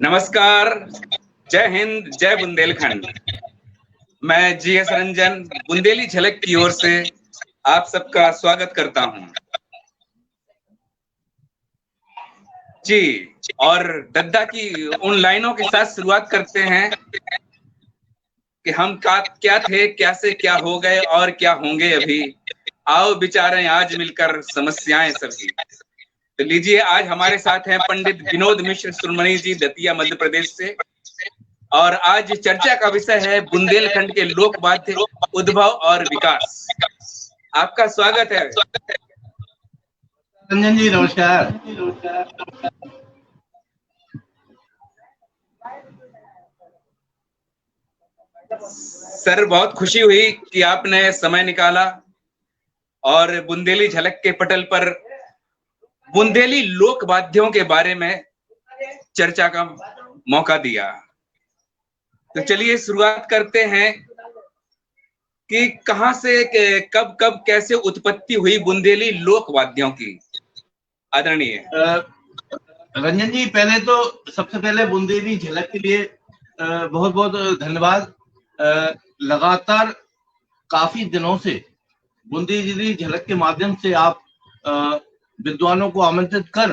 नमस्कार, जय हिंद, जय बुंदेलखंड। मैं जीएस रंजन बुंदेली झलक की ओर से आप सबका स्वागत करता हूं। जी, और दद्दा की उन लाइनों के साथ शुरुआत करते हैं कि हम क्या थे, क्या से क्या हो गए और क्या होंगे अभी। आओ विचारें आज मिलकर समस्याएं सभी। तो लीजिए, आज हमारे साथ हैं पंडित विनोद मिश्र सुरमणी जी, दतिया मध्य प्रदेश से। और आज चर्चा का विषय है बुंदेलखंड के लोक वाद्य उद्भव और विकास। आपका स्वागत है रंजन जी। नमस्कार। सर, बहुत खुशी हुई कि आपने समय निकाला और बुंदेली झलक के पटल पर बुंदेली लोक वाद्यों के बारे में चर्चा का मौका दिया। तो चलिए शुरुआत करते हैं कि कहां से कब कब कैसे उत्पत्ति हुई बुंदेली लोक वाद्यों की। आदरणीय रंजन जी, पहले तो सबसे पहले बुंदेली झलक के लिए बहुत बहुत धन्यवाद। लगातार काफी दिनों से बुंदेली झलक के माध्यम से आप विद्वानों को आमंत्रित कर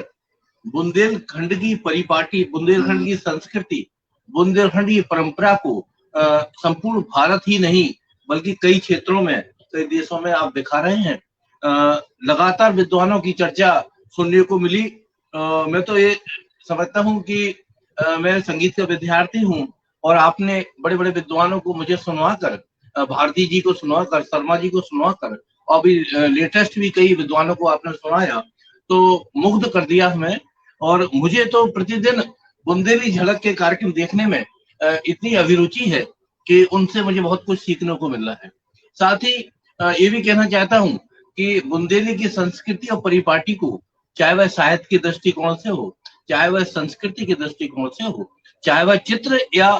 बुंदेलखंड की परिपाटी, बुंदेलखंड की संस्कृति, बुंदेलखंड की परंपरा को संपूर्ण भारत ही नहीं बल्कि कई क्षेत्रों में, कई देशों में आप दिखा रहे हैं। लगातार विद्वानों की चर्चा सुनने को मिली। मैं तो ये समझता हूँ कि मैं संगीत का विद्यार्थी हूँ और आपने बड़े बड़े विद्वानों को मुझे सुनवाकर, भारती जी को सुनवाकर, शर्मा जी को सुनवाकर, और अभी लेटेस्ट भी कई विद्वानों को आपने सुनाया, तो मुग्ध कर दिया हमें। और मुझे तो प्रतिदिन बुंदेली झलक के कार्यक्रम देखने में इतनी अभिरुचि है कि उनसे मुझे बहुत कुछ सीखने को मिल रहा है। साथ ही ये भी कहना चाहता हूँ कि बुंदेली की संस्कृति और परिपाटी को, चाहे वह साहित्य के दृष्टिकोण से हो, चाहे वह संस्कृति के दृष्टिकोण से हो, चाहे वह चित्र या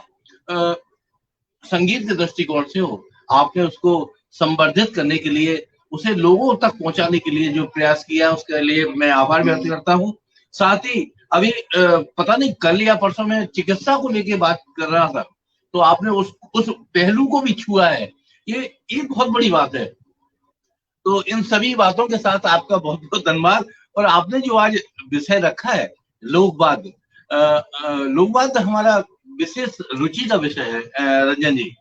संगीत के दृष्टिकोण से हो, आपने उसको संवर्धित करने के लिए, उसे लोगों तक पहुंचाने के लिए जो प्रयास किया, उसके लिए मैं आभार व्यक्त करता हूँ। साथ ही अभी पता नहीं कल या परसों में चिकित्सा को लेके बात कर रहा था, तो आपने उस पहलू को भी छुआ है। ये बहुत बड़ी बात है। तो इन सभी बातों के साथ आपका बहुत बहुत धन्यवाद। और आपने जो आज विषय रखा है लोकवाद्य, लोकवाद्य हमारा विशेष रुचि का विषय है रंजन जी।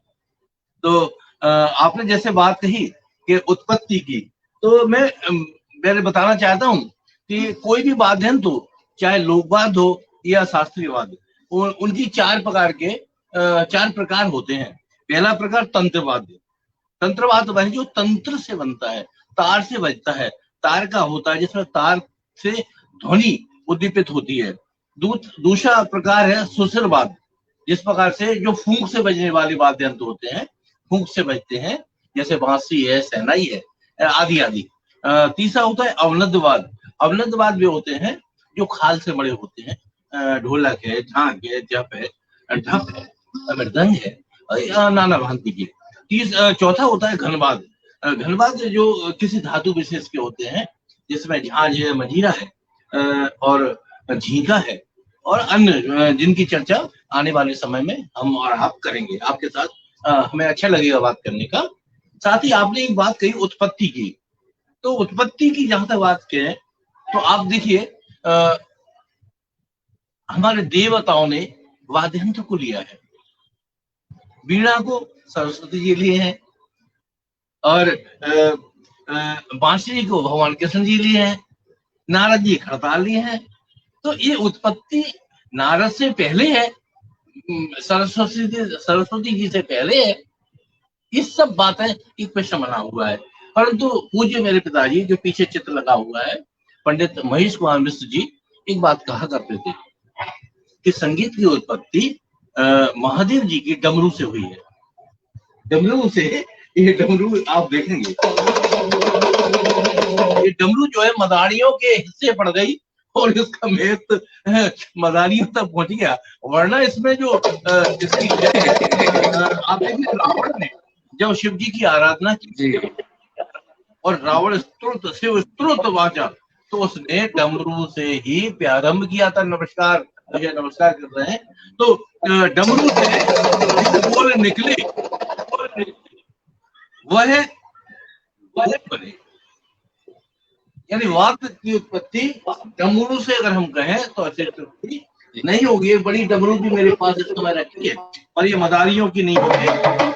तो आपने जैसे बात कही कि उत्पत्ति की, तो मैं बताना चाहता हूँ कि कोई भी वाद्य यंत्र हो, चाहे लोकवाद्य हो या शास्त्रीय वाद्य, उनकी चार प्रकार होते हैं। पहला प्रकार तंत्रवाद्य। तंत्रवाद्य वह जो तंत्र से बनता है, तार से बजता है, तार का होता है, जिसमें तार से ध्वनि उद्दीपित होती है। दूसरा प्रकार है सुशिरवाद्य, जिस प्रकार से जो फूंक से बजने वाले वाद्य यंत्र होते हैं, फूंक से बजते हैं, जैसे बांसुरी है, शहनाई है, आदि आदि। तीसरा होता है अवनद्यवाद्य। अवनद्यवाद्य भी होते हैं जो खाल से बड़े होते हैं, ढोलक है, झांक है, जप है, ढप है, मृदंग है, नाना भांति की। चौथा होता है घनवाद्य। घनवाद्य जो किसी धातु विशेष के होते हैं, जिसमें झांझ है, मजीरा है, और झींका है, और अन्य जिनकी चर्चा आने वाले समय में हम और आप करेंगे। आपके साथ हमें अच्छा लगेगा बात करने का। साथ ही आपने एक बात कही उत्पत्ति की, तो उत्पत्ति की जहां तक बात करें तो आप देखिए, हमारे देवताओं ने वाद्य यंत्र को लिया है। वीणा को सरस्वती जी लिए हैं, और बांसुरी को भगवान कृष्ण जी लिए हैं, नारद जी खड़ताल लिए हैं। तो ये उत्पत्ति नारद से पहले है, सरस्वती जी से पहले है। ये सब बातें एक प्रश्न बना हुआ है। परंतु पूज्य मेरे पिताजी, जो पीछे चित्र लगा हुआ है, पंडित महेश कुमार मिश्र जी, एक बात कहा करते थे कि संगीत की उत्पत्ति महादेव जी की डमरू से हुई है। डमरू से, ये डमरू आप देखेंगे, ये डमरू जो है मदारियों के हिस्से पड़ गई और इसका महत्व मदारियों तक पहुंच गया। वरना इसमें जो इसकी आप देखिए, रावण ने जब शिव जी की आराधना की और रावण शिव स्तोत्र वाचा, तो उसने डमरू से ही प्रारंभ किया था। नमस्कार मुझे नमस्कार कर रहे हैं। तो डमरू से बोल निकले वह बने, यानी वाद्य की उत्पत्ति डमरू से अगर हम कहें तो ऐसे उत्पत्ति नहीं होगी। बड़ी डमरू भी मेरे पास इस समय रखी है और ये मदारियों की नहीं होगी।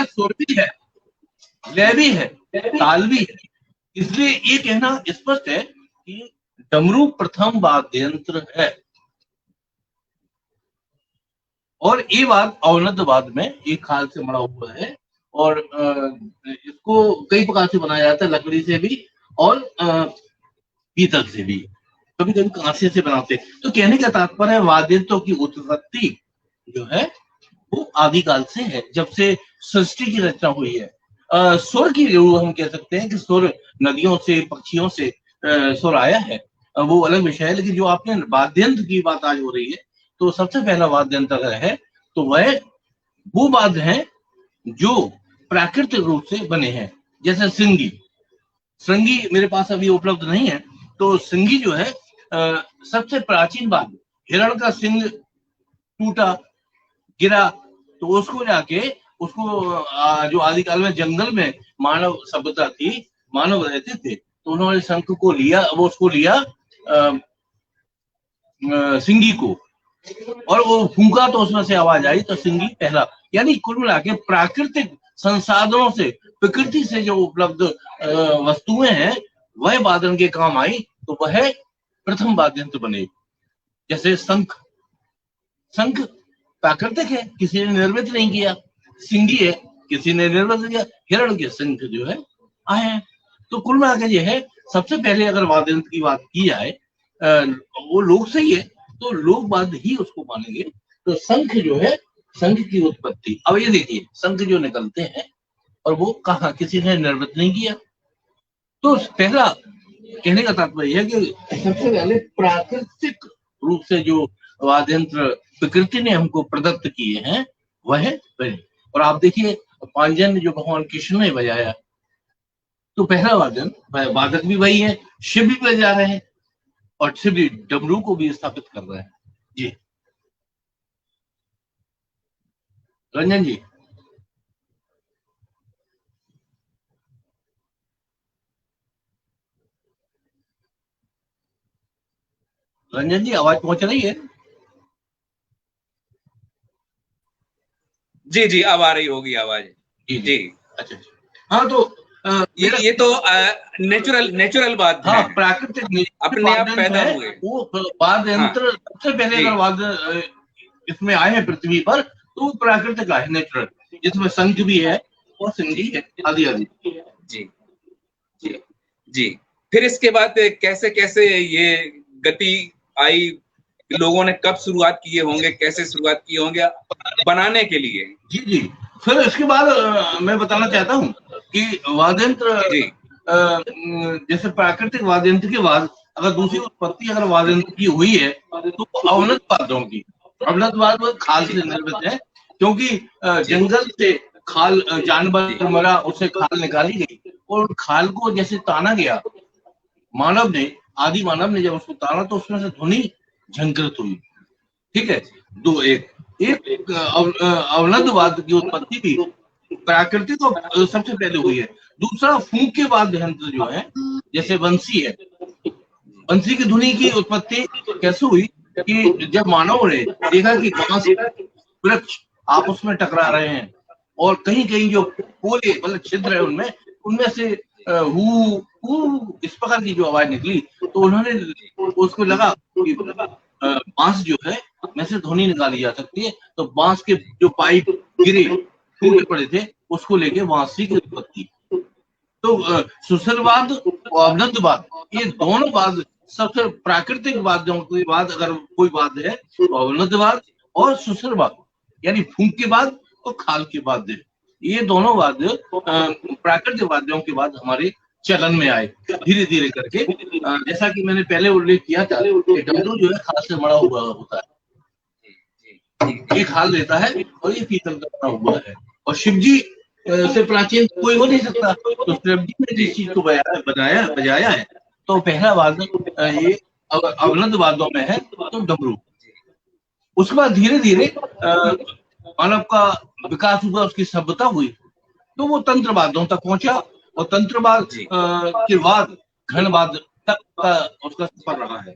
सुर भी है, लय भी है, ताल भी है, इसलिए ये कहना स्पष्ट है कि डमरू प्रथम वाद्य यंत्र है। और ये बात अवनद वाद में एक खाल से बना हुआ है और इसको कई प्रकार से बनाया जाता है, लकड़ी से भी और पीतल से भी, कभी कभी कांसे से बनाते हैं। तो कहने का तात्पर्य है वाद्यंत्रों की उत्पत्ति जो है वो आदिकाल से है, जब से सृष्टि की रचना हुई है। सुर की जरूर हम कह सकते हैं कि सुर नदियों से, पक्षियों से सुर आया है, वो अलग विषय है। लेकिन जो आपने वाद्यंत्र की बात आज हो रही है, तो सबसे पहला वाद्यंत्र अगर है तो वह वो वाद्य हैं जो प्राकृतिक रूप से बने हैं, जैसे सिंगी। श्रृंगी मेरे पास अभी उपलब्ध नहीं है, तो सिंगी जो है सबसे प्राचीन वाद्य। हिरण का सिंग टूटा, गिरा, तो उसको जाके उसको जो आदिकाल में जंगल में मानव सभ्यता थी, मानव रहते थे, तो उन्होंने शंख को लिया, वो उसको लिया सिंगी को, और वो फूंका तो उसमें से आवाज आई, तो सिंगी पहला। यानी कुल मिला के प्राकृतिक संसाधनों से, प्रकृति से जो उपलब्ध वस्तुएं हैं वह वादन के काम आई, तो वह प्रथम वाद्यंत्र बने। जैसे शंख, शंख प्राकृतिक है, किसी ने निर्मित नहीं किया। सिंगी है, किसी ने निर्मित किया। हिरण के शंख जो है आए हैं। तो कुल मिला के ये है, सबसे पहले अगर वाद्यंत्र की बात की जाए, वो लोग सही है तो लोग वाद्य ही उसको मानेंगे। तो शंख जो है, शंख की उत्पत्ति, अब ये देखिए शंख जो निकलते हैं और वो कहाँ, किसी ने निर्मित नहीं किया। तो पहला कहने का तात्पर्य है कि सबसे पहले प्राकृतिक रूप से जो वाद्यंत्र प्रकृति ने हमको प्रदत्त किए हैं वह बने। और आप देखिए पांजन जो भगवान कृष्ण ने बजाया, तो पहला वादक भी वही है, शिव भी बजा रहे हैं और शिव डमरू को भी स्थापित कर रहे हैं। जी रंजन जी। रंजन जी आवाज पहुंच रही है? जी जी अब आ रही होगी आवाज। जी जी अच्छा। हाँ तो ये तो नेचुरल बात है। हाँ, प्राकृतिक अपने आप पैदा हुए वो वाद्य यंत्र। सबसे पहले अगर वाद्य इसमें आए हैं पृथ्वी पर, तो वो प्राकृतिक आए, नेचुरल, जिसमें शंख भी है और सिंगी है, आदि आदि। जी जी जी। फिर इसके बाद कैसे कैसे ये गति आई, लोगों ने कब शुरुआत किए होंगे, कैसे शुरुआत किए होंगे बनाने के लिए? जी जी। फिर इसके बाद मैं बताना चाहता हूँ कि वाद्यंत्र जैसे प्राकृतिक वाद्यंत्र के बाद अगर दूसरी उत्पत्ति अगर वाद्यंत्र की हुई है तो अवनत वाद्यों की। अवनत वाद खाल से निर्मित है, क्योंकि जंगल से खाल, जानवर मरा, उससे खाल निकाली गई और खाल को जैसे ताना गया मानव ने, आदि मानव ने जब उसको ताना तो उसमें से ध्वनि झंकृत हुई। ठीक है, दो एक अवनद वाद की उत्पत्ति भी प्राकृतिक तो सबसे पहले हुई है। दूसरा फूंक के वाद्य यंत्र जो है, जैसे बंसी है, बंसी की ध्वनि की उत्पत्ति कैसे हुई कि जब मानव ने देखा कि बांस वृक्ष आपस में टकरा रहे हैं और कहीं कहीं जो पोले मतलब छिद्र है उनमें से इस प्रकार की जो आवाज निकली, तो उन्होंने उसको लगा कि बांस जो है में से ध्वनि निकाली जा सकती है। तो बांस के जो पाइप गिरे टूटे पड़े थे उसको लेके बांसी की उत्पत्ति। तो सुसरवाद और अवनदवाद, ये दोनों वाद सबसे प्राकृतिक वाद्यों के बाद अगर कोई वाद्य है तो अवनदवाद और सुसरवाद, यानी फूंक के बाद और खाल के वाद्य, ये दोनों वाद्य प्राकृतिक वाद्यों के बाद हमारे चलन में आए धीरे धीरे करके। जैसा कि मैंने पहले उल्लेख किया था कि डमरू जो है खाल से बड़ा हुआ होता है, ये खाल देता है और ये पीतल का बना हुआ है। और शिव जी से प्राचीन कोई हो नहीं सकता। तो श्रेष्ठ जी ने जिस चीज को बजाया है, तो पहला वादन ये अवनद वाद्यों में है तो डमरू। उसके बाद धीरे धीरे मानव का विकास हुआ, उसकी सभ्यता हुई, तो वो तंत्र वाद्यों तक पहुंचा, और तंत्रवाद के बाद घनवाद तक का उसका सफर रहा है।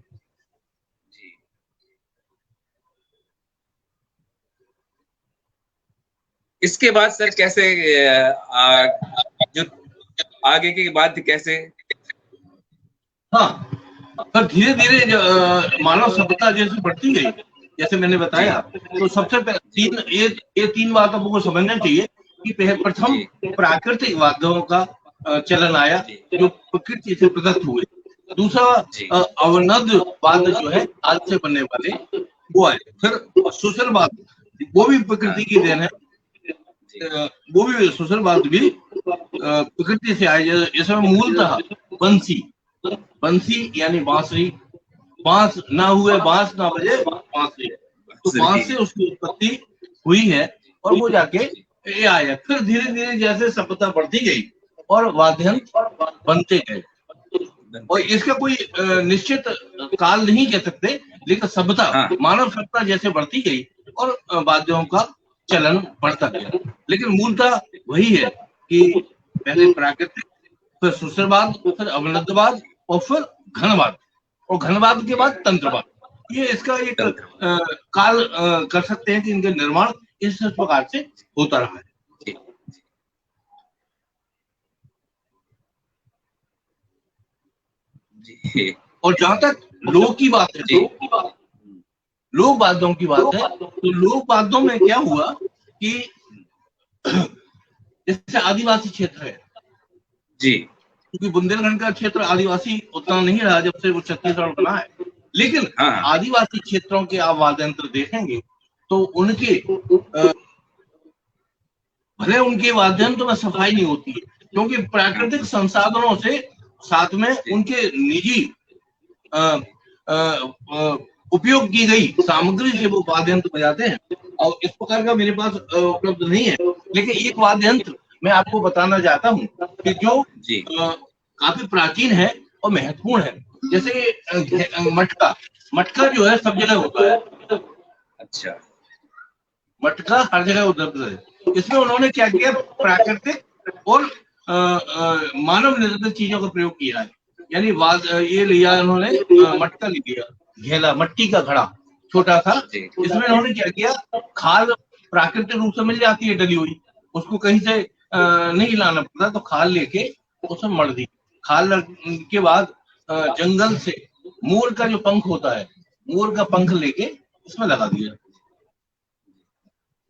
इसके बाद सर कैसे जो आगे की बात कैसे? हाँ, पर धीरे धीरे मानव सभ्यता जैसे बढ़ती गई, जैसे मैंने बताया, तो सबसे पहले तीन बात आपको समझना चाहिए कि प्रथम प्राकृतिक वाद्यों का चलन आया जो प्रकृति से प्रदत्त हुए। दूसरा अवनद वाद्य जो है आज से बनने वाले वो आए। फिर सुसरवाद, वो भी प्रकृति की देन है, वो भी सुसरवाद भी प्रकृति से आए। इसमें मूलतः बंसी यानी बांसुरी, बांस ना हुए बांस ना बजे बांसुरी, तो बांस से उसकी उत्पत्ति हुई है और वो जाके ये आया। फिर धीरे धीरे जैसे सभ्यता बढ़ती गई और वाद्ययंत्र बनते गए, और इसका कोई निश्चित काल नहीं कह सकते, लेकिन सभ्यता मानव सभ्यता जैसे बढ़ती गई और वाद्यों का चलन बढ़ता गया। लेकिन मूलतः वही है कि पहले प्राकृतिक, फिर सुसरवाद, फिर अवनदवाद और फिर घनवाद, और घनवाद के बाद तंत्रवाद। ये इसका एक काल कर सकते हैं कि इनके निर्माण इस प्रकार से होता रहा है। और जहां तक लोक की बात है, लोक वाद्यों की बात है, तो लोक वाद्यों में क्या हुआ कि जैसे आदिवासी क्षेत्र है जी, क्योंकि बुंदेलखंड का क्षेत्र आदिवासी उतना नहीं रहा जब से वो छत्तीसगढ़ बना है, लेकिन आदिवासी क्षेत्रों के आप वाद्ययंत्र देखेंगे तो उनके भले उनके वाद्ययंत्र में सफाई नहीं होती है, क्योंकि प्राकृतिक संसाधनों से साथ में उनके निजी उपयोग की गई सामग्री से वो वाद्ययंत्र बजाते हैं। और इस प्रकार का मेरे पास उपलब्ध नहीं है, लेकिन एक वाद्ययंत्र मैं आपको बताना चाहता हूँ कि जो काफी प्राचीन है और महत्वपूर्ण है। जैसे मटका जो है सब जगह होता है। अच्छा, मटका हर जगह उपलब्ध है। इसमें उन्होंने क्या किया, प्राकृतिक और मानव निर्मित चीजों का प्रयोग किया है। यानी ये लिया उन्होंने, मटका लिया, घेला, मट्टी का घड़ा छोटा था, इसमें उन्होंने क्या किया, खाल प्राकृतिक रूप से मिल जाती है डली हुई, उसको कहीं से नहीं लाना पड़ता, तो खाल लेके उसमें मर दी। खाल के बाद जंगल से मोर का जो पंख होता है, मोर का पंख लेके इसमें लगा दिया।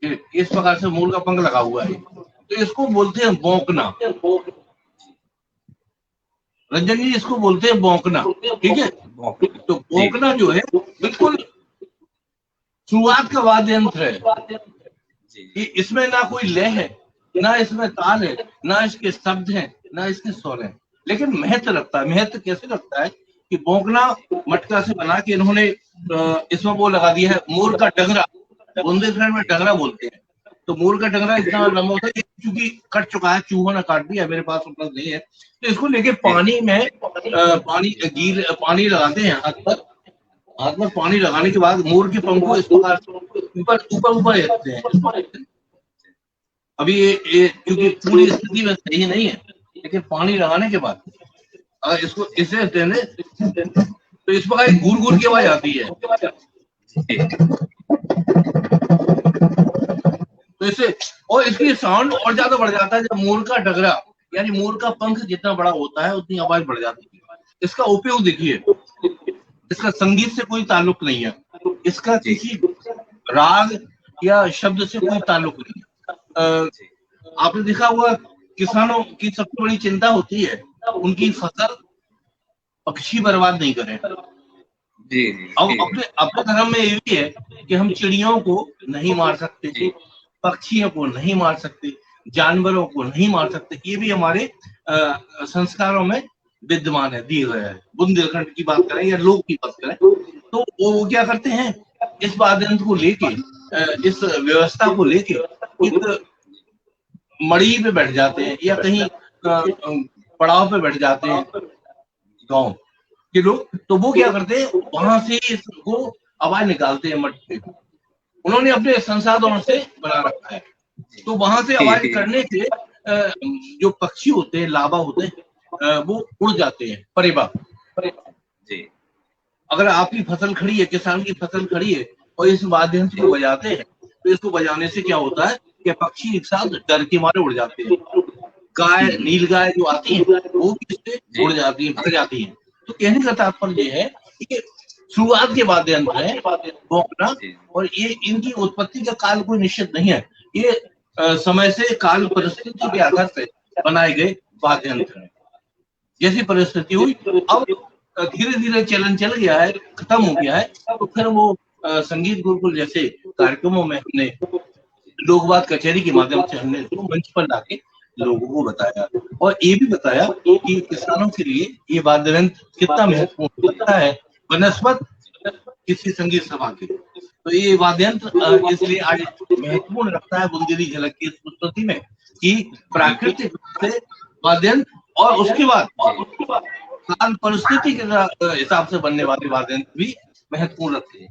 इस प्रकार से मोर का पंख लगा हुआ है, तो इसको बोलते हैं बौंकना। रंजन जी, इसको बोलते हैं बौंकना, ठीक है। तो बौंकना जो है बिल्कुल शुरुआत का वाद्य यंत्र है। इसमें ना कोई लय है, ना इसमें ताल है, ना इसके शब्द हैं, ना इसके स्वर हैं, लेकिन महत्व रखता है। महत्व कैसे रखता है कि बौंकना मटका से बना के इन्होंने इसमें वो लगा दिया है, मोर का डगरा। बुंदेलखंड में डगरा बोलते हैं। तो मोर का डगरा इतना लंबा होता है, क्योंकि कट चुका है, चूहों ने काट दिया, मेरे पास उपलब्ध नहीं है, तो इसको लेके पानी में पानी लगाते हैं हाथ पर पानी लगाने के बाद मोर के पंख को इस प्रकार ऊपर रखते हैं। अभी ये क्योंकि पूरी स्थिति में सही नहीं है, लेकिन पानी लगाने के बाद इसको इसे देने, तो इस प्रकार घूर घूर की आवाज आती है। तो इसे, और इसकी साउंड और ज्यादा बढ़ जाता है जब मोर का डगरा यानी मोर का पंख जितना बड़ा होता है उतनी आवाज बढ़ जाती है। इसका उपयोग देखिए, इसका संगीत से कोई ताल्लुक नहीं है, इसका किसी राग या शब्द से कोई ताल्लुक नहीं है। आपने देखा हुआ किसानों की सबसे बड़ी चिंता होती है उनकी फसल पक्षी बर्बाद नहीं करें। अब अपने धर्म में ये भी है कि हम चिड़ियों को नहीं मार सकते, पक्षियों को नहीं मार सकते, जानवरों को नहीं मार सकते। ये भी हमारे संस्कारों में विद्यमान है, दिए गया है। बुंदेलखंड की बात करें या लोक की बात करें, तो वो क्या करते हैं, इस वाद्य यंत्र को लेके, इस व्यवस्था को लेके एक मड़ी पे बैठ जाते हैं या कहीं पड़ाव पे बैठ जाते हैं गांव के लोग, तो वो क्या करते हैं, वहां से इसको आवाज निकालते हैं मठ पे। उन्होंने अपने संसाधनों से बना रखा है, तो वहां से आवाज करने से जो पक्षी होते हैं, लावा होते हैं, वो उड़ जाते हैं परेबा। अगर आपकी फसल खड़ी है, किसान की फसल खड़ी है और इस वाद्य यंत्र को बजाते हैं, तो इसको बजाने से क्या होता है कि पक्षी एक साथ डर के मारे उड़ जाते हैं। गाय, नील गाय जो आती है वो भी इससे उड़ जाती है, भाग जाती है। तो कहने का तात्पर्य ये है कि शुरुआत के वाद्य यंत्र है वो अपना, और ये इनकी उत्पत्ति का काल कोई निश्चित नहीं है, ये समय से काल परिस्थिति के आधार से बनाए गए वाद्य यंत्र है। जैसी परिस्थिति हुई, अब धीरे धीरे चलन चल गया है, खत्म हो गया है, तो फिर वो संगीत गुरुकुल जैसे कार्यक्रमों में हमने लोकवाद कचहरी के माध्यम से हमने उसको मंच पर लाके लोगों को बताया, और ये भी बताया कि किसानों के लिए ये वाद्य यंत्र कितना महत्वपूर्ण होता है बनस्पत किसी संगीत सभा के। तो ये वाद्य यंत्र इसलिए आज महत्वपूर्ण रखता है बुंदेली झलक की प्रस्तुति में कि प्राकृतिक रूप से वाद्य यंत्र और उसके बाद काल परिस्थिति के हिसाब से बनने वाले वाद्य यंत्र भी महत्वपूर्ण रखते हैं।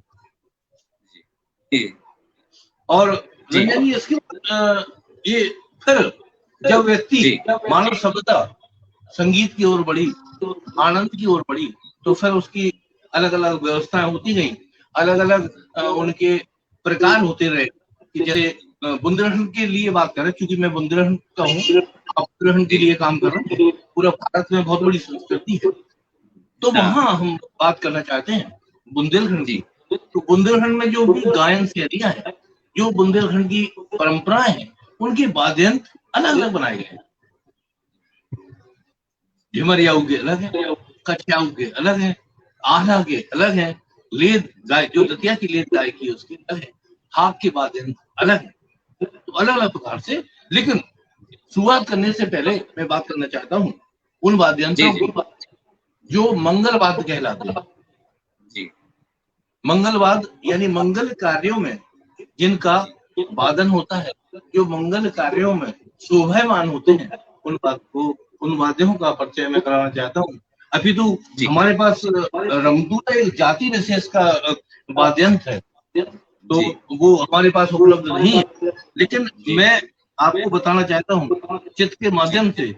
और रंजन जी, इसके ये फिर जब व्यक्ति मानव सभ्यता संगीत की ओर बढ़ी, आनंद की ओर बढ़ी, तो फिर उसकी अलग अलग व्यवस्थाएं होती गई, अलग अलग उनके प्रकार होते रहे। कि जैसे बुंदेलखंड के लिए बात करें, क्योंकि मैं बुंदेलखंड का हूँ, बुंदेलखंड के लिए काम कर रहा हूँ, पूरा भारत में बहुत बड़ी संस्कृति है, तो वहां हम बात करना चाहते हैं बुंदेलखंड की। तो बुंदेलखंड में जो भी गायन शैलियां हैं, जो बुंदेलखंड की परंपराएं हैं, उनके वाद्य यंत्र अलग अलग बनाए गए हैं। झिमरियाऊ के अलग है, कछियाऊ के अलग है, आल्हा के अलग है, लेद गाय जो दतिया की लेद गाय की उसके अलग है, हाथ के वाद्य यंत्र अलग है। तो अलग अलग प्रकार से, लेकिन शुरुआत करने से पहले मैं बात करना चाहता हूँ उन वाद्य यंत्रों जो मंगलवाद्य कहलाते हैं। मंगलवाद यानी मंगल कार्यों में जिनका वादन होता है, जो मंगल कार्यों में शोभायमान होते हैं, उन वाद्यों का परिचय मैं कराना चाहता हूँ। अभी तो हमारे पास रमदूला एक जाति विशेष का वाद्य यंत्र है, तो वो हमारे पास उपलब्ध नहीं है, लेकिन मैं आपको बताना चाहता हूँ चित्र के माध्यम से।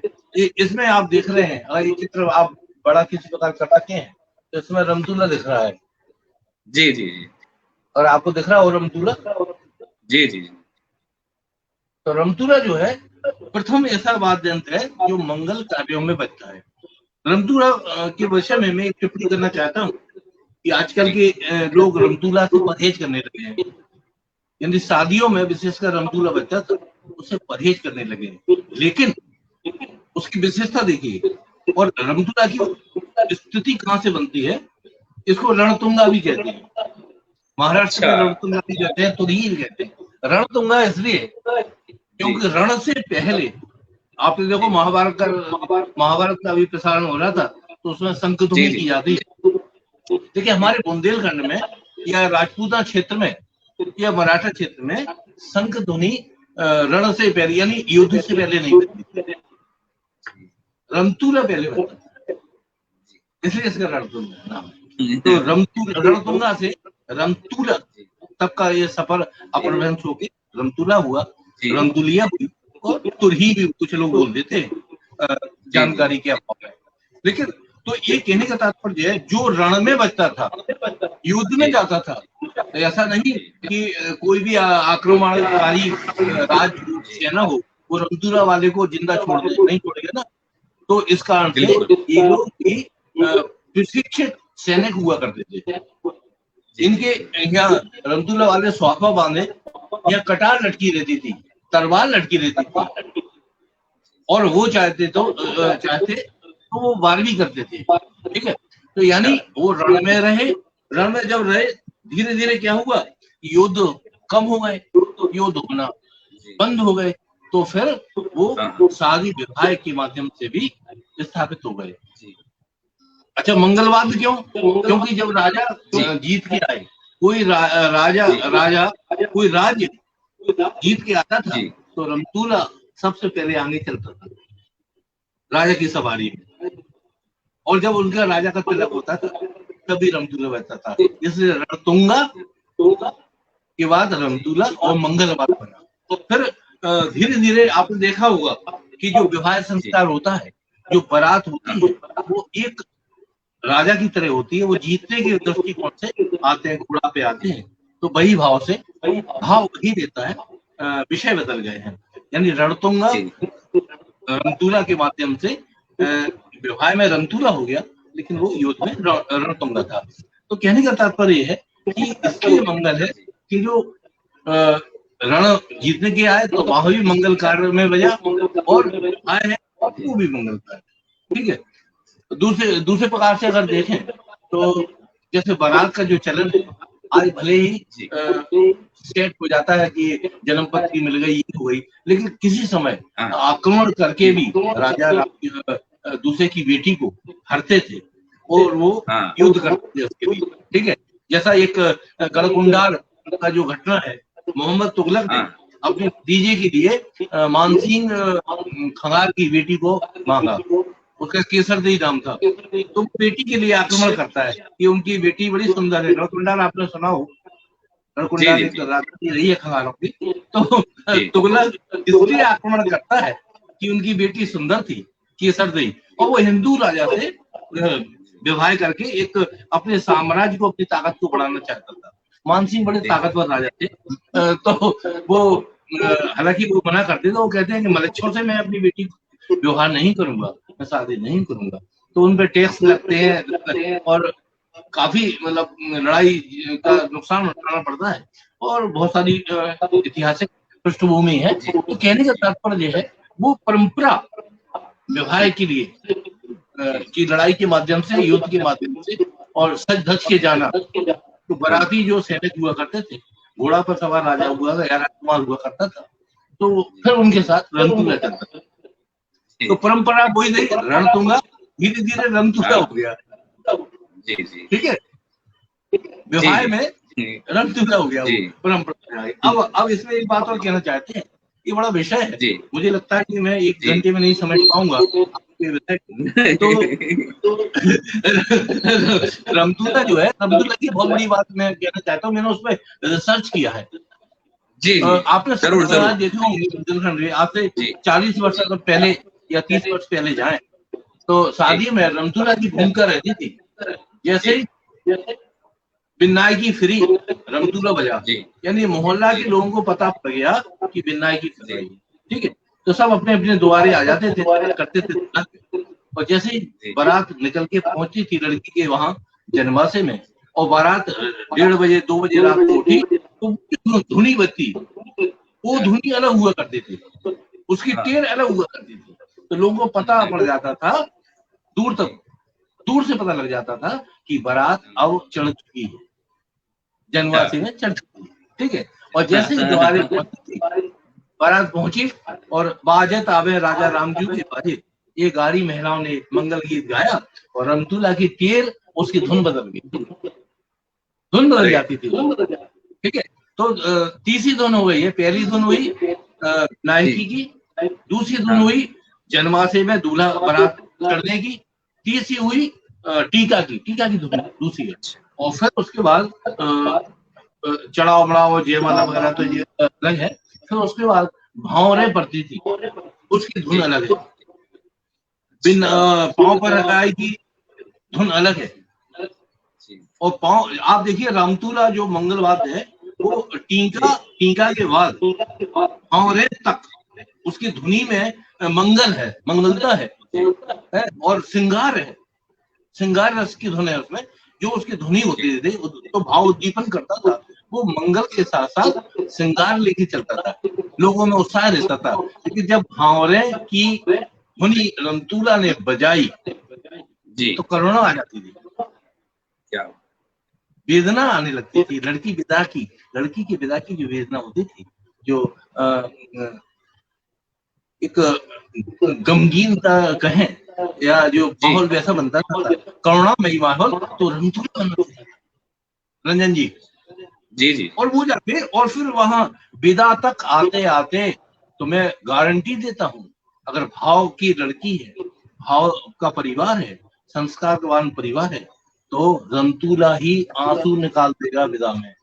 इसमें आप देख रहे हैं, अगर ये चित्र आप बड़ा किसी प्रकार कर रखे हैं, तो इसमें रमदूला दिख रहा है। जी जी जी। और आपको दिख रहा है रमदूला? जी जी। तो रमदूला जो है प्रथम ऐसा वाद्य यंत्र है जो मंगल कार्यों में बजता है। रमदूला के विषय में मैं एक टिप्पणी करना चाहता हूँ कि आजकल के लोग रमदूला से परहेज करने लगे हैं, यानी शादियों में विशेषकर रमदूला बजता तो उससे परहेज करने लगे हैं। लेकिन उसकी विशेषता देखिए, और रमदूला की स्थिति कहाँ से बनती है, इसको रणतुंगा भी कहते हैं, महाराष्ट्र में रणतुंगा भी कहते हैं, तुरीर कहते हैं। रणतुंगा इसलिए क्योंकि रण से पहले आपने देखो महाभारत का भी प्रसारण हो रहा था, तो उसमें शंखध्वनि की जाती है। देखिए हमारे बुंदेलखंड में या राजपूता क्षेत्र में या मराठा क्षेत्र में शंखध्वनि रण से पहले यानी युद्ध से पहले नहीं बनती, रमतूला पहले बनता है, इसलिए इसका रणतुंगा नाम। तो रणतुंगा से रमतूला तब का ये सफर अपभ्रंश होके रमतूला हुआ, रमदुलिया हुई, और तुरही भी कुछ लोग बोल देते हैं जानकारी के अभाव में। लेकिन तो ये कहने का तात्पर्य है जो रण में बचता था, युद्ध में जाता था, तो ऐसा नहीं कि कोई भी आक्रमणकारी राज सेना हो वो रमतूला वाले को जिंदा नहीं छोड़ेगा ना। तो इस कारण से ये लोग भी प्रशिक्षित सैनिक हुआ करते थे। इनके यहाँ रमतूला वाले स्वाफा बांधे या कटार लटकी रहती थी, तलवार लटकी रहती थी, और वो चाहते तो वो वार भी करते थे। ठीक है, तो यानी वो रण में रहे, रण में जब रहे धीरे धीरे क्या हुआ, युद्ध कम हो गए, युद्ध होना बंद हो गए, तो फिर वो शादी विवाह के माध्यम से भी स्थापित हो गए। अच्छा, मंगलवाद क्यों? क्योंकि जब राजा जीत के आए, कोई राजा कोई राज्य जीत के आता था, तो रमतूला सबसे पहले आगे चलता था राजा की सवारी में, और जब उनका राजा का तिलक होता था तभी रमतूला बजता था। इसलिए रणतुंगा के बाद रमतूला और मंगलवाद बना। तो फिर धीरे धीरे आपने देखा होगा कि जो विवाह संस्कार होता है, जो बारात होती है, वो एक राजा की तरह होती है। वो जीतने के दृष्टिकोण से आते हैं, घोड़ा पे आते हैं, तो वही भाव से भाव वही देता है, विषय बदल गए हैं। यानी रणतुंगा रंतूला के माध्यम से विवाह में रंतूला हो गया, लेकिन वो युद्ध में रणतुंगा था। तो कहने का तात्पर्य है कि इसके मंगल है कि जो रण जीतने के आए तो वहां भी मंगल कार्य में बजा, और आए हैं वो भी मंगल कार्य। ठीक है। दूसरे प्रकार से अगर देखें तो जैसे बारात का जो चलन है, आज भले ही सेट हो जाता है कि जन्म पत्री मिल गई, ये हो गई, लेकिन किसी समय आक्रमण करके भी राजा दूसरे की बेटी को हरते थे और वो युद्ध करते थे उसके लिए। ठीक है। जैसा एक गढ़कुंडार का जो घटना है, मोहम्मद तुगलक ने अपने भतीजे के लिए मानसिंह खंगार की बेटी को मांगा, उसका केसरदेई नाम था। तो बेटी के लिए आक्रमण करता है कि उनकी बेटी बड़ी सुंदर है। गढ़कुंडार आपने सुना हो, गढ़कुंडार राजनीति रही है खंगारों की। तो तुगलक इसलिए आक्रमण करता है कि उनकी बेटी सुंदर थी, केसरदेई, और वो हिंदू राजा से विवाह करके एक अपने साम्राज्य को, अपनी ताकत को बढ़ाना चाहता था। मानसिंह बड़े ताकतवर राजा थे, तो वो हालांकि वो मना करते थे। वो कहते हैं कि मलेच्छों से मैं अपनी बेटी को विवाह नहीं करूंगा, मैं शादी नहीं करूंगा। तो उन पे टैक्स लगते हैं और काफी मतलब लड़ाई का नुकसान उठाना पड़ता है, और बहुत सारी ऐतिहासिक पृष्ठभूमि है। तो कहने का तात्पर्य है वो परंपरा विवाह के लिए की लड़ाई के माध्यम से, युद्ध के माध्यम से, और सज धज के जाना। तो बाराती जो सैनिक हुआ करते थे, घोड़ा पर सवार राजा हुआ या राजकुमार हुआ करता था, तो फिर उनके साथ रणतुंगा चलता था। तो परंपरा वही रही, रणतुंगा धीरे धीरे रणतुंगा हो गया। ठीक है। विवाह में रणतुंगा हो गया परंपरा। अब इसमें एक बात और कहना चाहते हैं, ये बड़ा विषय है, मुझे लगता है कि मैं 1 घंटे में नहीं समझ पाऊंगा। तो रमतूला जो है, रमतूला की बहुत बड़ी बात मैं कहना चाहता हूँ, मैंने उस पर रिसर्च किया है। आपने जरूर देखा होंगे, आज से 40 वर्ष अगर पहले या 30 वर्ष पहले जाए तो शादी में रमतूला की भूमिका रहती थी। जैसे बिन्नाई की फ्री रमतूला बजा, यानी मोहल्ला के लोगों को पता पड़ गया कि बिन्नाई की फ्री। ठीक है। तो सब अपने अपने द्वारे आ जाते थे, करते थे। और जैसे ही बारात निकल के पहुंची थी लड़की के वहां जनवासे में, और बारात 1:30 बजे 2 बजे रात को उठी, तो धुनी बत्ती, वो धुनी अलग हुआ करती थी, उसकी टेर अलग हुआ करती थी। तो लोगों को पता पड़ जाता था, दूर से पता लग जाता था कि बारात अब चढ़ चुकी है, जनवासी में चढ़ चुकी है। ठीक है। और जैसे ही द्वारे बारात पहुंची और बाजे ताबे राजा रामजी के बाजे, ये गाड़ी महिलाओं ने मंगल गीत गाया, और रमतूला की टेर उसकी धुन बदल गई, धुन बदल जाती थी। ठीक है। तो तीसरी धुन हो गई है। पहली धुन हुई नायकी की, दूसरी धुन हुई जनवासे में दूल्हा बारात चढ़ने की, तीसरी हुई टीका की धुन दूसरी है। और फिर उसके बाद चढ़ाव बढ़ाव जयमाला वगैरह तो ये अलग है। फिर उसके बाद भावरे पड़ती थी, उसकी धुन अलग है। बिन पांव पर रखाई की धुन अलग है। और पांव, आप देखिए रामतूला जो मंगलवाद है, वो टीका के बाद भावरे तक उसकी धुनी में मंगल है, मंगलता है, और श्रृंगार है, श्रृंगार रस की धुन है उसमें। जो उसकी धुनी होती थी तो भाव उद्दीपन करता था, वो मंगल के साथ साथ श्रृंगार लेके चलता था, लोगों में उत्साह रहता था। लेकिन जब भावरे की धुनी रमतूला ने बजाई तो करुणा आ जाती थी, क्या वेदना आने लगती थी। लड़की की विदा की जो वेदना होती थी, जो एक गमगीनता कहें या जो माहौल वैसा बनता था, करुणामयी माहौल, तो रंजन जी। और वो जाते, और फिर वहां विदा तक आते आते तो मैं गारंटी देता हूं, अगर भाव की लड़की है, भाव का परिवार है, संस्कारवान परिवार है, तो रंतूला ही आंसू निकाल देगा विदा में।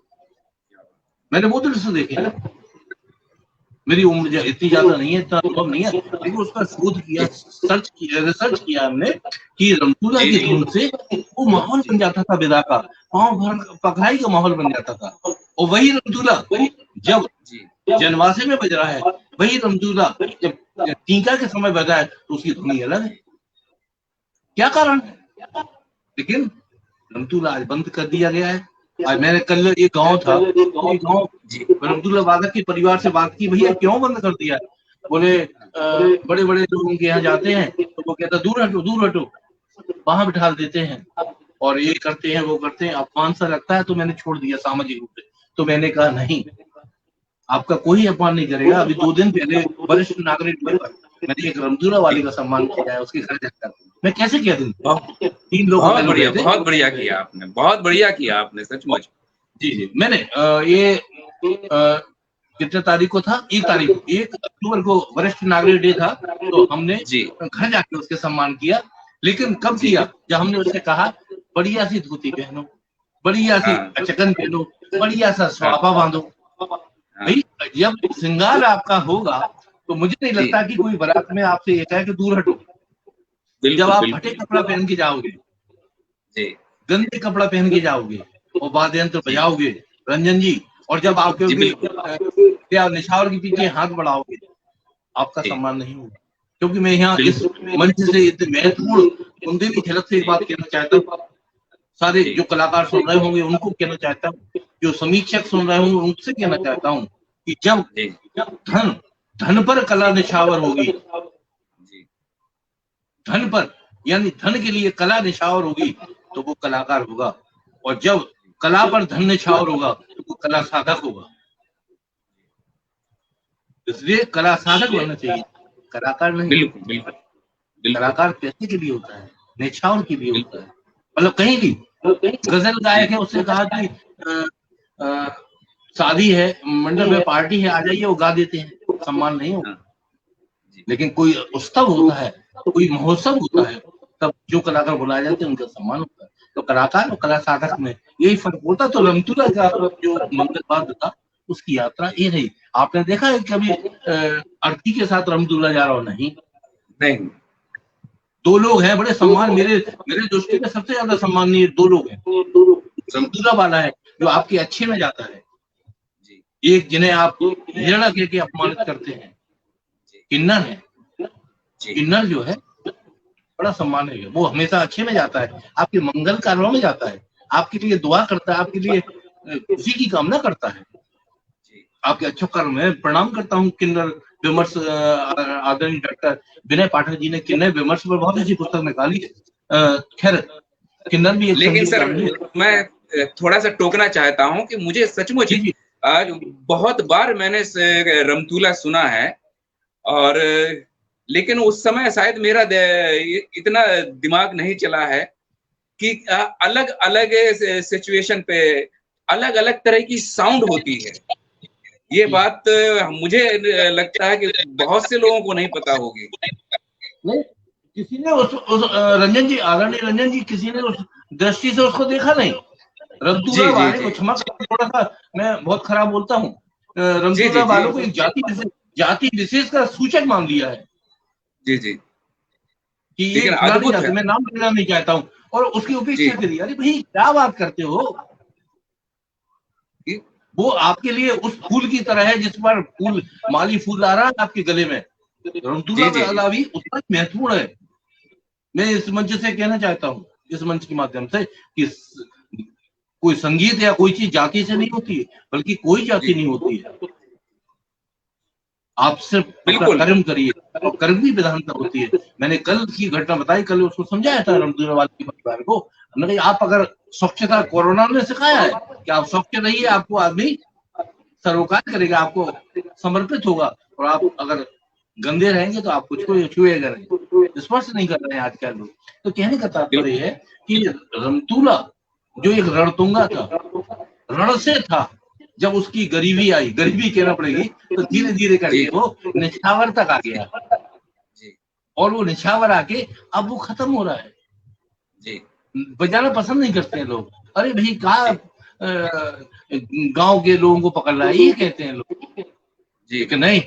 मैंने बहुत दृश्य देखे हैं। मेरी उम्र इतनी ज्यादा नहीं है, इतना अनुभव नहीं है, लेकिन उसका शोध किया, रिसर्च किया हमने कि रंतूला की धुन से वो माहौल बन जाता था विदा का, पांव भर पकड़ाई का माहौल बन जाता था। और वही रंतूला जब जनवासे में बज रहा है, वही रंतूला जब टीका के समय बजा है तो उसकी धुनी अलग है। क्या कारण है? लेकिन रंतूला आज बंद कर दिया गया है। आज मैंने कल एक गांव था, गांव रमतुल्ला वादक के परिवार से बात की, भैया क्यों बंद कर दिया? बोले बड़े बड़े लोग उनके यहाँ जाते हैं तो वो कहता दूर हटो दूर हटो, वहां बिठा देते हैं और ये करते हैं वो करते हैं, अपमान सा लगता है, तो मैंने छोड़ दिया सामाजिक रूप से। तो मैंने कहा नहीं, आपका कोई अपमान नहीं करेगा। अभी 2 दिन पहले वरिष्ठ नागरिक मैंने एक रमतुल्ला वाले का सम्मान किया है, उसके घर जाकर मैं कैसे कह दूं? 3 लोग बहुत बढ़िया किया आपने, बहुत बढ़िया किया आपने, सचमुच। जी मैंने ये कितने तारीख को था? 1 अक्टूबर को वरिष्ठ नागरिक डे था, तो हमने घर जाके उसके सम्मान किया। लेकिन कब किया? जब हमने उससे कहा बढ़िया सी धोती पहनो, बढ़िया सी चकन पहनो, बढ़िया सा स्वापा बांधो। भाई जब श्रृंगार आपका होगा तो मुझे नहीं लगता कि कोई बारात में आपसे ये कहे कि दूर हटो। जब आप फटे कपड़ा पहन के जाओगे, गंदे कपड़ा पहन के जाओगे और वाद्य यंत्र बजाओगे रंजन जी, और जब आप निछावर के पीछे हाथ बढ़ाओगे, आपका सम्मान नहीं होगा। क्योंकि मैं यहाँ इस मंच से इतने महत्वपूर्ण मुद्दे की झलक से एक बात कहना चाहता हूँ, सारे जो कलाकार सुन रहे होंगे उनको कहना चाहता हूँ, जो समीक्षक सुन रहे होंगे उनसे कहना चाहता हूँ कि जब धन पर कला निछावर होगी, धन पर यानी धन के लिए कला निछावर होगी तो वो कलाकार होगा, और जब कला पर धन निछावर होगा तो वो कला साधक होगा। इसलिए कला साधक बनना चाहिए, कलाकार नहीं। बिल्कुल। कलाकार पैसे के लिए होता है, निछावर के लिए होता है। मतलब कहीं भी गजल गायक है, उससे कहा कि शादी है, मंडल में पार्टी है, आ जाइए, वो गा देते हैं, सम्मान नहीं होगा। लेकिन कोई उत्सव होता है, कोई महोत्सव होता है, तब जो कलाकार बुलाए जाते हैं उनका सम्मान होता है। तो कलाकार और कला साधक में यही फर्क होता। तो रमतुल्ला का जो मंगलवाद था उसकी यात्रा ये रही। आपने देखा है कभी अर्थी के साथ रमतुल्ला जा रहा हो? नहीं। 2 लोग हैं बड़े सम्मान, मेरे दृष्टि में सबसे ज्यादा सम्माननीय 2 लोग हैं। रमतुल्ला वाला है जो आपके अच्छे में जाता है, एक जिन्हें आप हिरणा कह के अपमानित करते हैं, किन्नर है। किन्नर जो है बड़ा सम्मान है, वो हमेशा अच्छे में जाता है, आपके मंगल कार्यों में जाता है, आपके लिए दुआ करता है, आपके लिए खुशी की कामना करता है, आपके अच्छे कर्म में प्रणाम करता हूँ। किन्नर विमर्श आदरणीय डॉक्टर विनय पाठक जी ने किन्नर विमर्श पर बहुत अच्छी पुस्तक निकाली है। खैर किन्नर भी एक, लेकिन सर मैं थोड़ा सा टोकना चाहता हूँ कि मुझे सचमुच आज बहुत बार मैंने रमतुल्ला सुना है, और लेकिन उस समय शायद मेरा इतना दिमाग नहीं चला है कि अलग अलग सिचुएशन पे अलग अलग तरह की साउंड होती है। ये बात मुझे लगता है कि बहुत से लोगों को नहीं पता होगी। नहीं, किसी ने उस रंजन जी, आदरणीय रंजन जी, किसी ने उस दृष्टि से उसको देखा नहीं। रमतुल्ला वाले को, क्षमा करें थोड़ा सा मैं बहुत खराब बोलता हूँ, रमतुल्ला वालों को एक जाति विशेष का सूचक मान लिया है। कि ये अद्भुत है। मैं नाम लेना नहीं चाहता हूँ, और उसकी उपेक्षा करी। अरे भाई क्या बात करते हो? वो आपके लिए उस फूल की तरह है जिस पर फूल माली फूल आ रहा है आपके गले में। रमतुल्ला का अला भी उतना महत्वपूर्ण है। मैं इस मंच से कहना चाहता हूँ, इस मंच के माध्यम से, कि कोई संगीत या कोई चीज जाति से नहीं होती है, बल्कि कोई जाति नहीं होती है। आप सिर्फ कर्म करिए, और कर्म की विधानता होती है। मैंने कल की घटना बताई, कल उसको समझाया था रमतुल्ला वाले के परिवार को। हमने कहा आप अगर स्वच्छता, कोरोना ने सिखाया है कि आप स्वच्छ रहिए, आपको आदमी सरोकार करेगा, आपको समर्पित होगा, और आप अगर गंदे रहेंगे तो आप कुछ को छुएगा नहीं, स्पर्श नहीं कर रहे हैं आजकल लोग। तो कहने का तात्पर्य है कि रमतुल्ला जो एक रणतुंगा था, रण से था, जब उसकी गरीबी आई, गरीबी कहना पड़ेगी, तो धीरे धीरे करके वो निछावर तक आ गया और वो निछावर आके अब वो खत्म हो रहा है जी। बजाना पसंद नहीं करते हैं लोग, अरे भाई कहा गांव के लोगों को पकड़ रहा है ये कहते हैं लोग जी, कि नहीं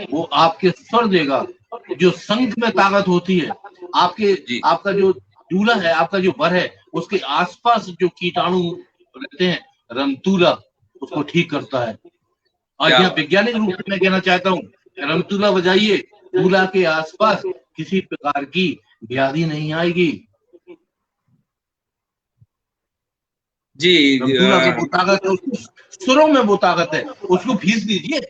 वो आपके स्वर देगा, जो संघ में ताकत होती है आपके, आपका जो दूल्हा है, आपका जो वर है, उसके आसपास जो कीटाणु रहते हैं, रमतूला उसको ठीक करता है। आज यहाँ वैज्ञानिक रूप से मैं कहना चाहता हूँ, रमतूला बजाइए, दूल्हा के आसपास किसी प्रकार की व्याधि नहीं आएगी जी। रमतूला की वो ताकत है, सुरों में वो ताकत है, उसको फीस दीजिए।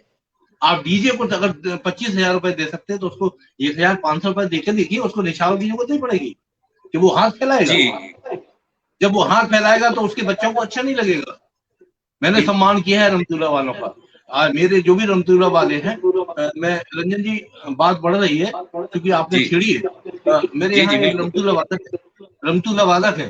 आप डीजे को अगर 25,000 रुपए दे सकते हैं तो उसको 1,500 रुपए देकर देखिए, उसको निछावर की जरूरत नहीं पड़ेगी कि वो हाथ फैलाएगा। जब वो हाथ फैलाएगा तो उसके बच्चों को अच्छा नहीं लगेगा। मैंने सम्मान किया है रमतूला वालों का, आज मेरे जो भी रमतूला वाले हैं, मैं रंजन जी बात बढ़ रही है क्योंकि आपने छेड़ी है। मेरे यहाँ एक रमतूला वादक है,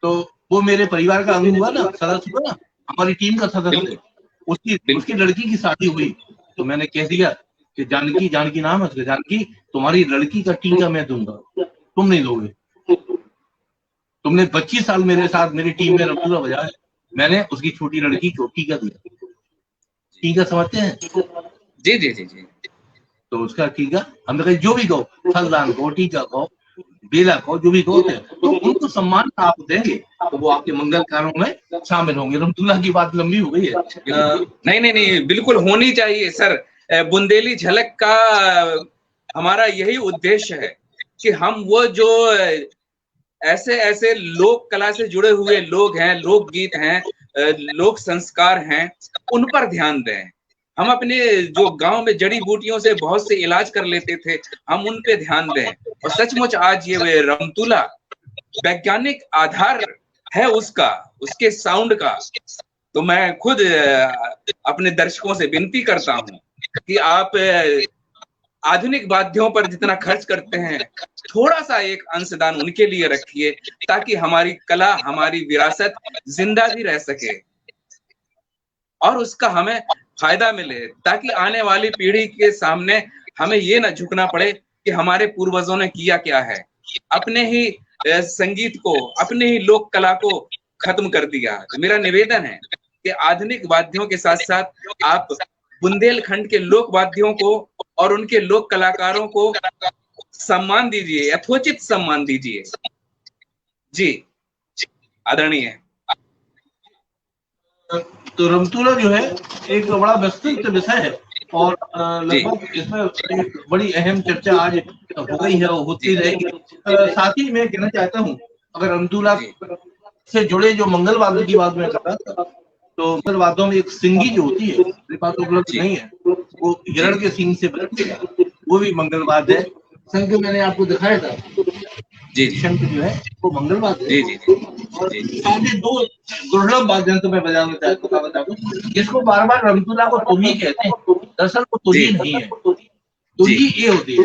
तो वो मेरे परिवार का अंग हुआ ना, सदस्य हुआ ना, हमारी टीम का सदस्य। उसकी लड़की की शादी हुई तो मैंने कह दिया कि जानकी नाम है उसका, जानकी तुम्हारी लड़की का टीका मैं दूंगा, तुम नहीं दोगे। तुमने 25 साल मेरे साथ मेरी टीम में रमतूला बजाया, मैंने उसकी छोटी लड़की को टीका दिया। टीका समझते हैं? जी जी जी जी। तो उसका टीका हमने कहा जो भी कहो, फलदान कहो, टीका कहो, बेला कहो, जो भी कहो, तो उनको सम्मान आप देंगे तो वो आपके मंगल कार्यों में शामिल होंगे। रमतूला की बात लंबी हो गई है। नहीं नहीं नहीं, बिल्कुल होनी चाहिए सर। बुंदेली झलक का हमारा यही उद्देश्य है कि हम वो जो ऐसे ऐसे लोक कला से जुड़े हुए लोग हैं, लोकगीत हैं, लोक संस्कार हैं, उन पर ध्यान दें। हम अपने जो गांव में जड़ी बूटियों से बहुत से इलाज कर लेते थे, हम उन पे ध्यान दें। और सचमुच आज ये रमतूला वैज्ञानिक आधार है उसका, उसके साउंड का। तो मैं खुद अपने दर्शकों से विनती करता हूं कि आप आधुनिक वाद्यों पर जितना खर्च करते हैं, थोड़ा सा एक अंशदान उनके लिए रखिए, ताकि हमारी कला, हमारी विरासत जिंदा भी रह सके और उसका हमें फायदा मिले, ताकि आने वाली पीढ़ी के सामने हमें ये ना झुकना पड़े कि हमारे पूर्वजों ने किया क्या है, अपने ही संगीत को, अपने ही लोक कला को खत्म कर दिया। तो मेरा निवेदन है कि आधुनिक वाद्यों के साथ साथ आप बुंदेलखंड के लोक वाद्यों को और उनके लोक कलाकारों को सम्मान दीजिए, यथोचित सम्मान दीजिए। जी आदरणीय। तो रमतूला जो है एक बड़ा विस्तृत विषय है और लगभग इसमें एक बड़ी अहम चर्चा आज हो गई है और होती रहेगी। साथ ही मैं कहना चाहता हूँ, अगर रमतूला से जुड़े जो मंगल वाद्य की बात मैं कर रहा था, तो मंगल वाद्यों में एक सिंगी जो होती है, मेरे पास उपलब्ध नहीं है, वो हिरण के सींग से बनती है, वो भी मंगल वाद्य है। शंख मैंने आपको दिखाया था, शंख जो है वो मंगल वाद्य है। और सामने दो दुर्लभ वाद्य यंत्र मैं बजाना चाहता हूँ, जिसको बार बार रमतूला को तुही कहते हैं, दरअसल वो तुही नहीं है, तुही ये होती है।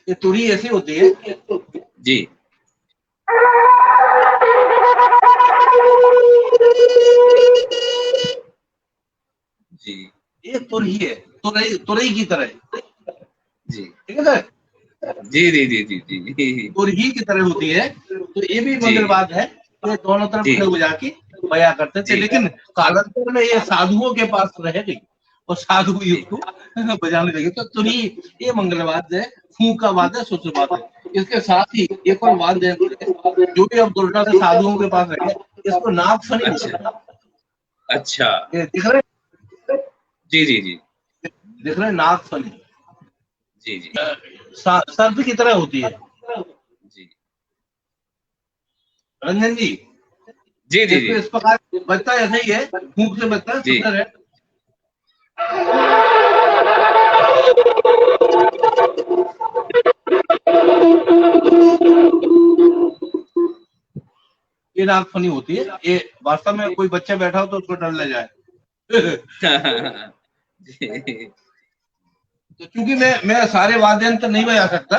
ये तुही ऐसी होती है जी। जी ये तुरही है, तुरही की तरह जी, ठीक है सर? जी जी जी जी जी, तुरही की तरह होती है। तो ये भी मंगलवाद है, ये दोनों तरफ खड़े हो जाके बया करते थे, लेकिन कालांतर में ये साधुओं के पास रह गई और साधु भी उसको बजाने लगे। तो तुरही ये मंगलवाद है, फूंक का वाद है, सूत्रवाद है। इसके साथ ही एक और वाद्य यंत्र जो भी अब दुर्गा से साधुओं के पास रहे, इसको नागफनी। अच्छा, दिख रहे? जी जी जी, दिख रहे नागफनी? जी जी, सर्प की तरह होती है जी। रंजन जी, जी जी जी, इस प्रकार बचता ऐसा ही है, फूंक से बचता है, सुंदर है। ये नागफनी होती है। ये वास्तव में कोई बच्चा बैठा हो तो उसको डर लग जाए। तो क्योंकि मैं सारे वाद्य यंत्र नहीं बजा सकता,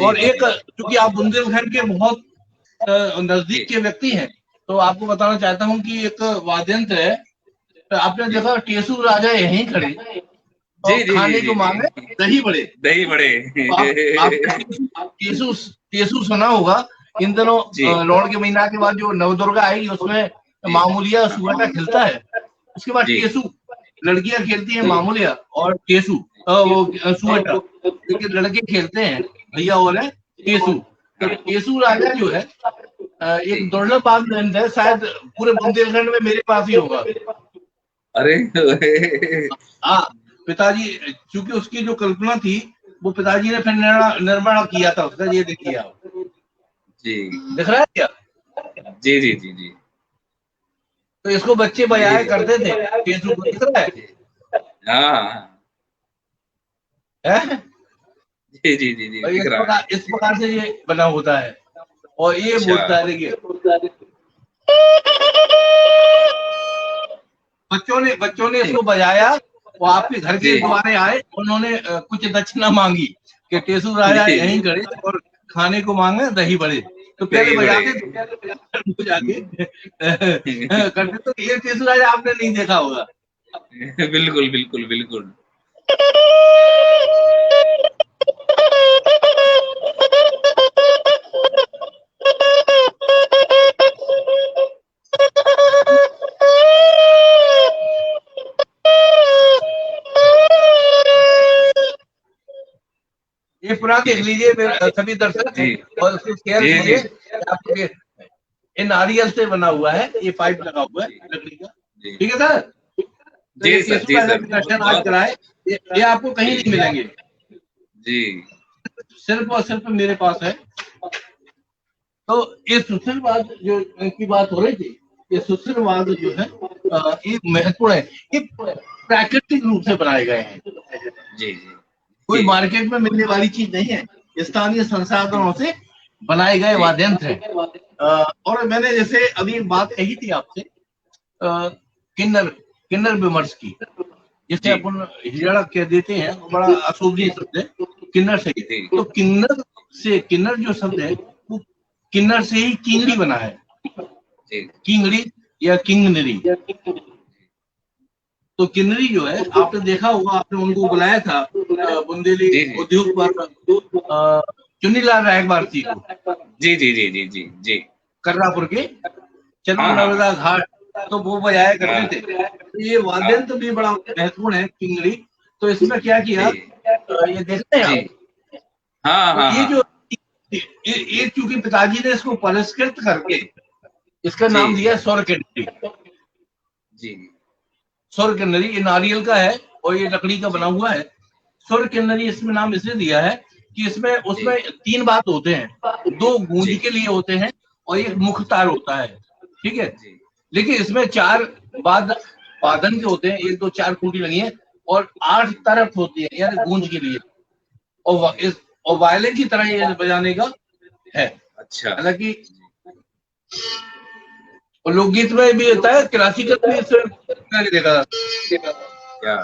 और एक चूंकि आप बुंदेलखंड के बहुत नजदीक के व्यक्ति हैं तो आपको बताना चाहता हूँ कि एक वाद्यंत्र है, तो आपने देखा टेसू राजा यहीं खड़े जी और जी जी खाने जी को जी मांगे दही बड़े। दही बड़े। तो आपने टेसू टेसू सुना होगा। इन दिनों जी लौड़ के महीना के बाद जो नवदुर्गा आएगी उसमें जी मामूलिया हाँ सुहाटा खिलता है, उसके बाद जी टेसू लड़कियां खेलती हैं, जी मामूलिया और टेसू वो सुहाटा, लेकिन लड़के खेलते हैं भैया और है टेसू। तो हाँ टेसू राजा जो है जी। एक दुर्लभ वाद्ययंत्र है, शायद पूरे बुंदेलखंड में मेरे पास ही होगा। अरे हाँ, पिताजी, क्योंकि उसकी जो कल्पना थी वो पिताजी ने फिर निर्माण किया था उसका। ये देखिए आप, जी दिख रहा है क्या? जी जी जी जी तो इसको बच्चे ये बजाया करते थे, टेसू को, दिख रहा जी हाँ है? जी जी जी जी और दिख रहा है। इस प्रकार से ये बना होता है और ये अच्छा बोलता है, देखिए बच्चों ने इसको बजाया, वो आपके घर के जी द्वारे आए, उन्होंने कुछ दक्षिणा मांगी कि टेसू राजा यहीं जी खड़े और खाने को मांगे दही बड़े। तो पहले दही बड़े। बजाते थे जाके करते, तो ये टेसू राजा आपने नहीं देखा होगा। बिल्कुल बिल्कुल बिल्कुल। ये पूरा देख लीजिए सभी दर्शक, जी और उसको शेयर जी जी कीजिए। आपको ये नारियल से बना हुआ है, ये पाइप लगा हुआ है जी लकड़ी का। जी ठीक है सर? तो ये टेसू जी राजा सर के दर्शन आज बहुत कराए, ये आपको कहीं जी नहीं मिलेंगे, जी सिर्फ और सिर्फ मेरे पास है। तो ये सुशीलवाद जो की बात हो रही थी, ये सुशीलवाद जो है ये महत्वपूर्ण है। ये प्राकृतिक रूप से बनाए गए हैं, जी जी कोई जी मार्केट में मिलने वाली चीज नहीं है, स्थानीय संसाधनों से बनाए गए जी वाद्यंत्र हैं। और मैंने जैसे अभी बात कही थी आपसे किन्नर किन्नर विमर्श की, जिसे जी अपन हिजड़ा कह देते हैं, वो बड़ा अशोभनीय शब्द है। किन्नर से, जी तो किन्नर से, किन्नर जो शब्द है वो किन्नर से ही किंगड़ी बना है, जी किंगड़ी या किंगनरी। तो किन्नरी जो है, आपने देखा होगा, आपने उनको बुलाया था बुंदेली जी जी उद्योग पर चुन्नीलाल रायकवार को, जी जी जी जी जी जी कर्रापुर के चंद्र हाँ हाँ नर्मदा घाट, तो वो बजाया हाँ करते थे। तो ये हाँ वाद्यंत्र भी बड़ा महत्वपूर्ण है, किंगड़ी। तो इसमें क्या किया, जी ये देखते हैं जी आप, हाँ तो हाँ ये हाँ जो ये चूंकि पिताजी ने इसको परिष्कृत करके इसका जी नाम दिया है स्वर किन्नरी। जी स्वर किन्नरी ये नारियल का है और ये लकड़ी का बना जी हुआ है। स्वर किन्नरी इसमें नाम इसलिए दिया है कि इसमें जी उसमें तीन बात होते हैं, दो गूंज जी के लिए होते हैं और एक मुख्य तार होता है। ठीक है? जी लेकिन इसमें चार बाद वादन के होते हैं, एक दो चार खूंटी लगी है और आठ तरफ होती है, यानी गूंज के लिए। जी और वायलिन की तरह ये बजाने का है। अच्छा हालांकि जी और लोकगीत में भी होता है, क्लासिकल में इसे देखा। क्या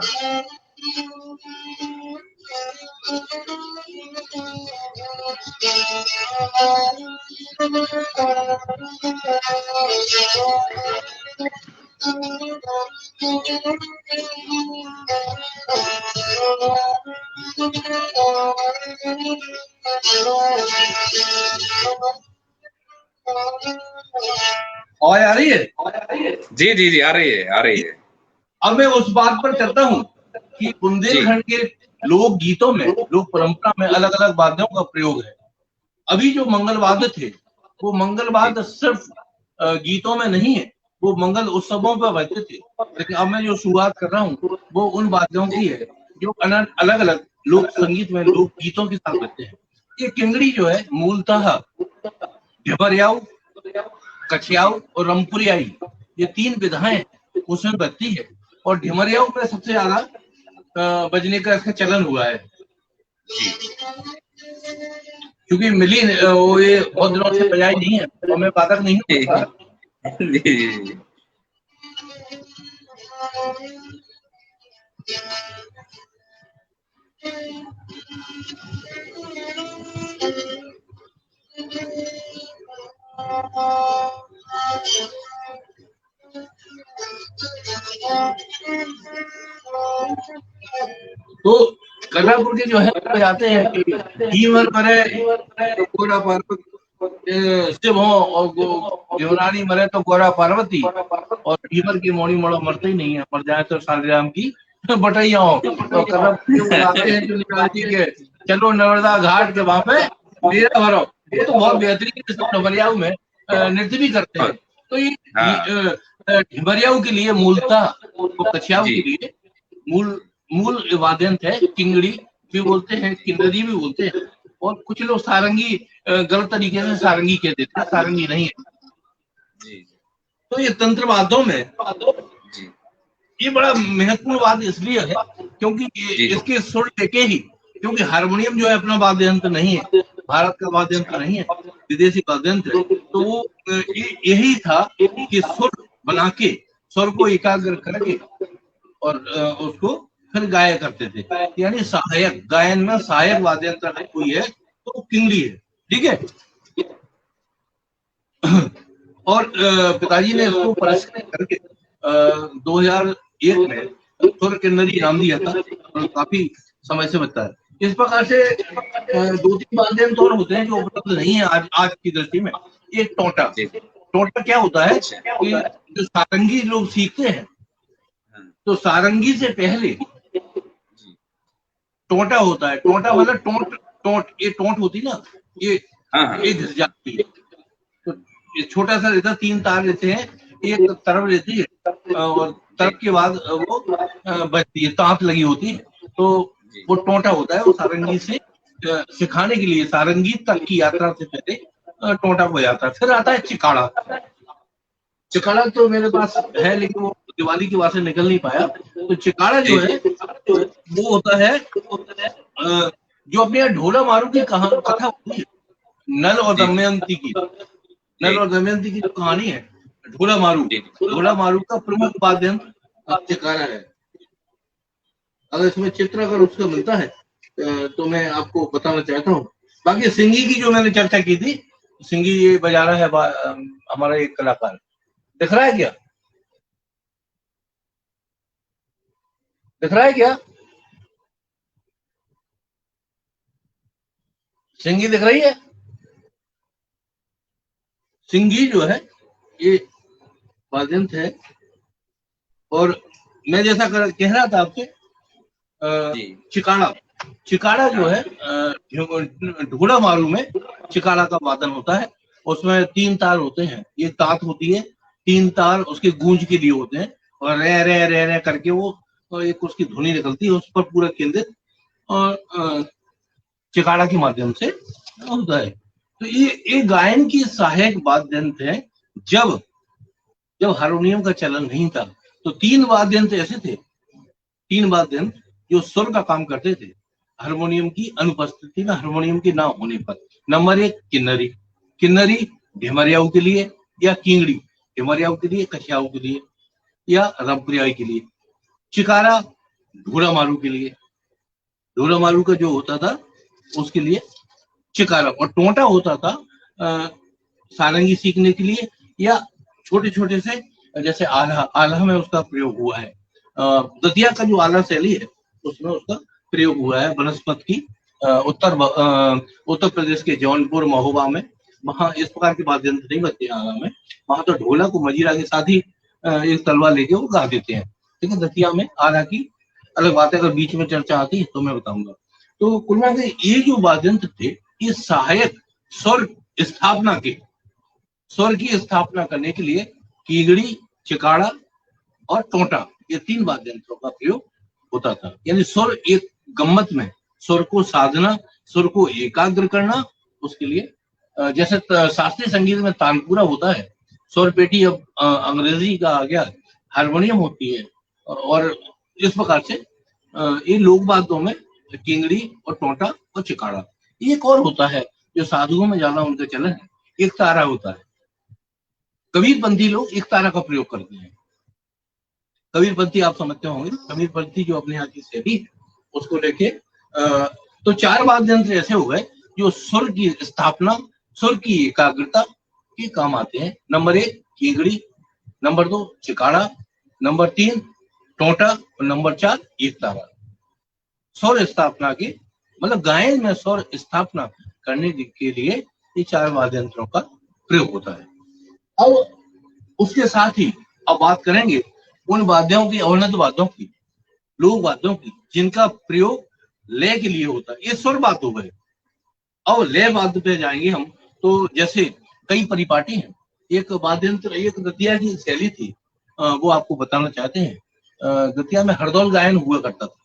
और आ रही है। जी जी जी आ रही है आ रही है। अब मैं उस बात पर चलता हूँ कि जी बुंदेलखंड के लोक गीतों में, लोक परंपरा में अलग अलग वाद्यों का प्रयोग है। अभी जो मंगल वाद्य थे, वो मंगल जी वाद्य सिर्फ गीतों में नहीं है, वो मंगल उत्सवों पर बजते थे। लेकिन अब मैं जो शुरुआत कर रहा हूँ वो उन वाद्यों जी की है जो अलग अलग लोक संगीत में, लोक गीतों के साथ बजते हैं। ये किंगड़ी जो है मूलतः ढेबरियाऊ, कछियाऊ और रमपुरियाई, ये तीन विधाएं उसमें बजती है। और ढेमरियाऊ में सबसे ज्यादा बजने का इसका चलन हुआ है, जी क्योंकि मिली वो ये बहुत दिनों से बजाई नहीं है और मैं वादक नहीं हूँ जी उसका। जी तो कर्णापुर के जो है जाते हैं कि हीवर मरे तो गोरा पार्वती शिव हो और देवरानी मरे तो गोरा पार्वती, और हीवर की मोड़ी मोड़ा मरते ही नहीं है, मर जाए तो शालिग्राम की बटैया हो। तो कर्णापुर के बुलाते हैं जो निकालती के चलो नर्मदा घाट के वहां पे मेरा भरो, वो तो बहुत बेहतरीन ढिमरियाऊ में नृत्य भी करते हैं। तो ये ढिमरियाऊ के लिए मूलतः कछियाऊ के लिए मूल वाद्य यंत्र है किंगड़ी भी बोलते हैं, किन्नरी भी बोलते हैं, और कुछ लोग सारंगी गलत तरीके से सारंगी कह देते हैं, सारंगी नहीं है। तो ये तंत्र वाद्यों में ये बड़ा महत्वपूर्ण वाद्य इसलिए है क्योंकि इसके सुर लेके ही, क्योंकि हारमोनियम जो है अपना वाद्य यंत्र नहीं है, भारत का वाद्य यंत्र नहीं है, विदेशी वाद्य यंत्र है। तो वो यही था कि सुर बना के, स्वर को एकाग्र करके और उसको फिर गाया करते थे। यानी सहायक गायन में सहायक वाद्य यंत्र कोई है तो किंगड़ी है, ठीक है। और पिताजी ने इसको पुरस्कृत करके 2001 में सुर किन्नरी इनाम दिया था, और काफी समय से बता है। इस प्रकार से 2-3 वाद्य यंत्र और होते हैं जो उपलब्ध नहीं है आज की दृष्टि में। एक टोंटा, टोंटा क्या होता है कि जो सारंगी लोग सीखते हैं तो सारंगी से पहले टोंटा होता है। टोंटा मतलब टोंट ये टोंट होती ना, ये घिस जाती है। तो ये छोटा सा रहता, 3 तार रहते हैं, एक तरफ रहती है और तरफ के बाद वो बजती है, तांत लगी होती है, तो वो टोंटा होता है। वो सारंगी से सिखाने के लिए, सारंगी तक की यात्रा से पहले टोंटा हो जाता है। फिर आता है चिकाड़ा। चिकाड़ा तो मेरे पास है लेकिन वो दिवाली की वजह से निकल नहीं पाया। तो चिकाड़ा जो है वो होता है जो अपने यहाँ ढोला मारू की कथा होती है, नल और दमयंती की, नल और दमयंती की जो कहानी है, ढोला मारू का प्रमुख वाद्य यंत्र चिकाड़ा है। अगर इसमें चित्र अगर उसका मिलता है तो मैं आपको बताना चाहता हूँ। बाकी सिंगी की जो मैंने चर्चा की थी, सिंगी ये बजा रहा है हमारा एक कलाकार, दिख रहा है क्या? दिख रहा है क्या? सिंगी दिख रही है? सिंगी जो है ये वाद्य यंत्र है। और मैं जैसा कह रहा था आपसे, चिकाड़ा जो है ढोला मारू में चिकाड़ा का वादन होता है। उसमें 3 तार होते हैं, एक तांत होती है, 3 तार उसके गूंज के लिए होते हैं, और रे रे रे रे करके वो एक उसकी ध्वनि निकलती है, उस पर पूरा केंद्रित और चिकाड़ा के माध्यम से होता है। तो ये गायन की सहायक वाद्य यंत्र है। जब हारमोनियम का चलन नहीं था तो 3 वाद्य यंत्र ऐसे थे, 3 वाद्य यंत्र जो स्वर का काम करते थे हारमोनियम की अनुपस्थिति में, हारमोनियम के ना होने पर। नंबर 1 किन्नरी ढिमरियाऊ के लिए, या किंगड़ी ढिमरियाऊ के लिए, कछियाऊ के लिए, या रंपरियाई के लिए। चिकारा ढोला मारू के लिए, ढोला मारू का जो होता था उसके लिए चिकारा। और टोंटा होता था सारंगी सीखने के लिए, या छोटे छोटे से जैसे आल्हा में उसका प्रयोग हुआ है। दतिया का जो आल्हा शैली है उसमें उसका प्रयोग हुआ है। बनस्पत की उत्तर प्रदेश के जौनपुर महोबा में, वहां इस प्रकार के वाद्य यंत्र नहीं बजते आल्हा में, वहां तो ढोला को मजीरा के साथ ही एक तलवा लेके वो गा देते हैं। ठीक है, दतिया में आल्हा की अलग बात है, अगर बीच में चर्चा आती है तो मैं बताऊंगा। तो कुल मिलाकर ये जो वाद्य यंत्र थे ये सहायक स्वर की स्थापना करने के लिए कीगड़ी, चिकाड़ा और टोंटा, ये 3 वाद्य यंत्रों का प्रयोग होता था। यानी स्वर एक गम्मत में स्वर को साधना, स्वर को एकाग्र करना, उसके लिए जैसे शास्त्रीय संगीत में तानपुरा होता है, स्वर पेटी अब अंग्रेजी का आ गया, हारमोनियम होती है, और इस प्रकार से ये लोक वाद्यों में किंगड़ी और टोंटा और चिकाड़ा। एक और होता है जो साधुओं में ज्यादा उनका चलन है, एक तारा होता है। कबीरपंथी लोग एक तारा का प्रयोग करते हैं। कबीरपंथी आप समझते होंगे, कबीरपंथी जो अपने यहाँ की शैली है उसको लेके तो 4 वाद्य यंत्र ऐसे हो गए जो सुर की स्थापना, सुर की एकाग्रता के काम आते हैं। नंबर 1 किंगड़ी, नंबर 2 चिकाड़ा, नंबर 3 टोंटा और नंबर 4 एक तारा। स्वर स्थापना की, मतलब गायन में स्वर स्थापना करने के लिए ये 4 वाद्य यंत्रों का प्रयोग होता है। अब उसके साथ ही अब बात करेंगे उन वाद्यों की, अवनत वाद्यों की, लोक वाद्यों की, जिनका प्रयोग लय के लिए होता है। ये स्वर वाद्य हो गए। अब लय वाद्य पे जाएंगे हम, तो जैसे कई परिपाटी हैं। एक वाद्य यंत्र, एक गतिया की शैली थी, वो आपको बताना चाहते हैं। गतिया में हरदौल गायन हुआ करता था,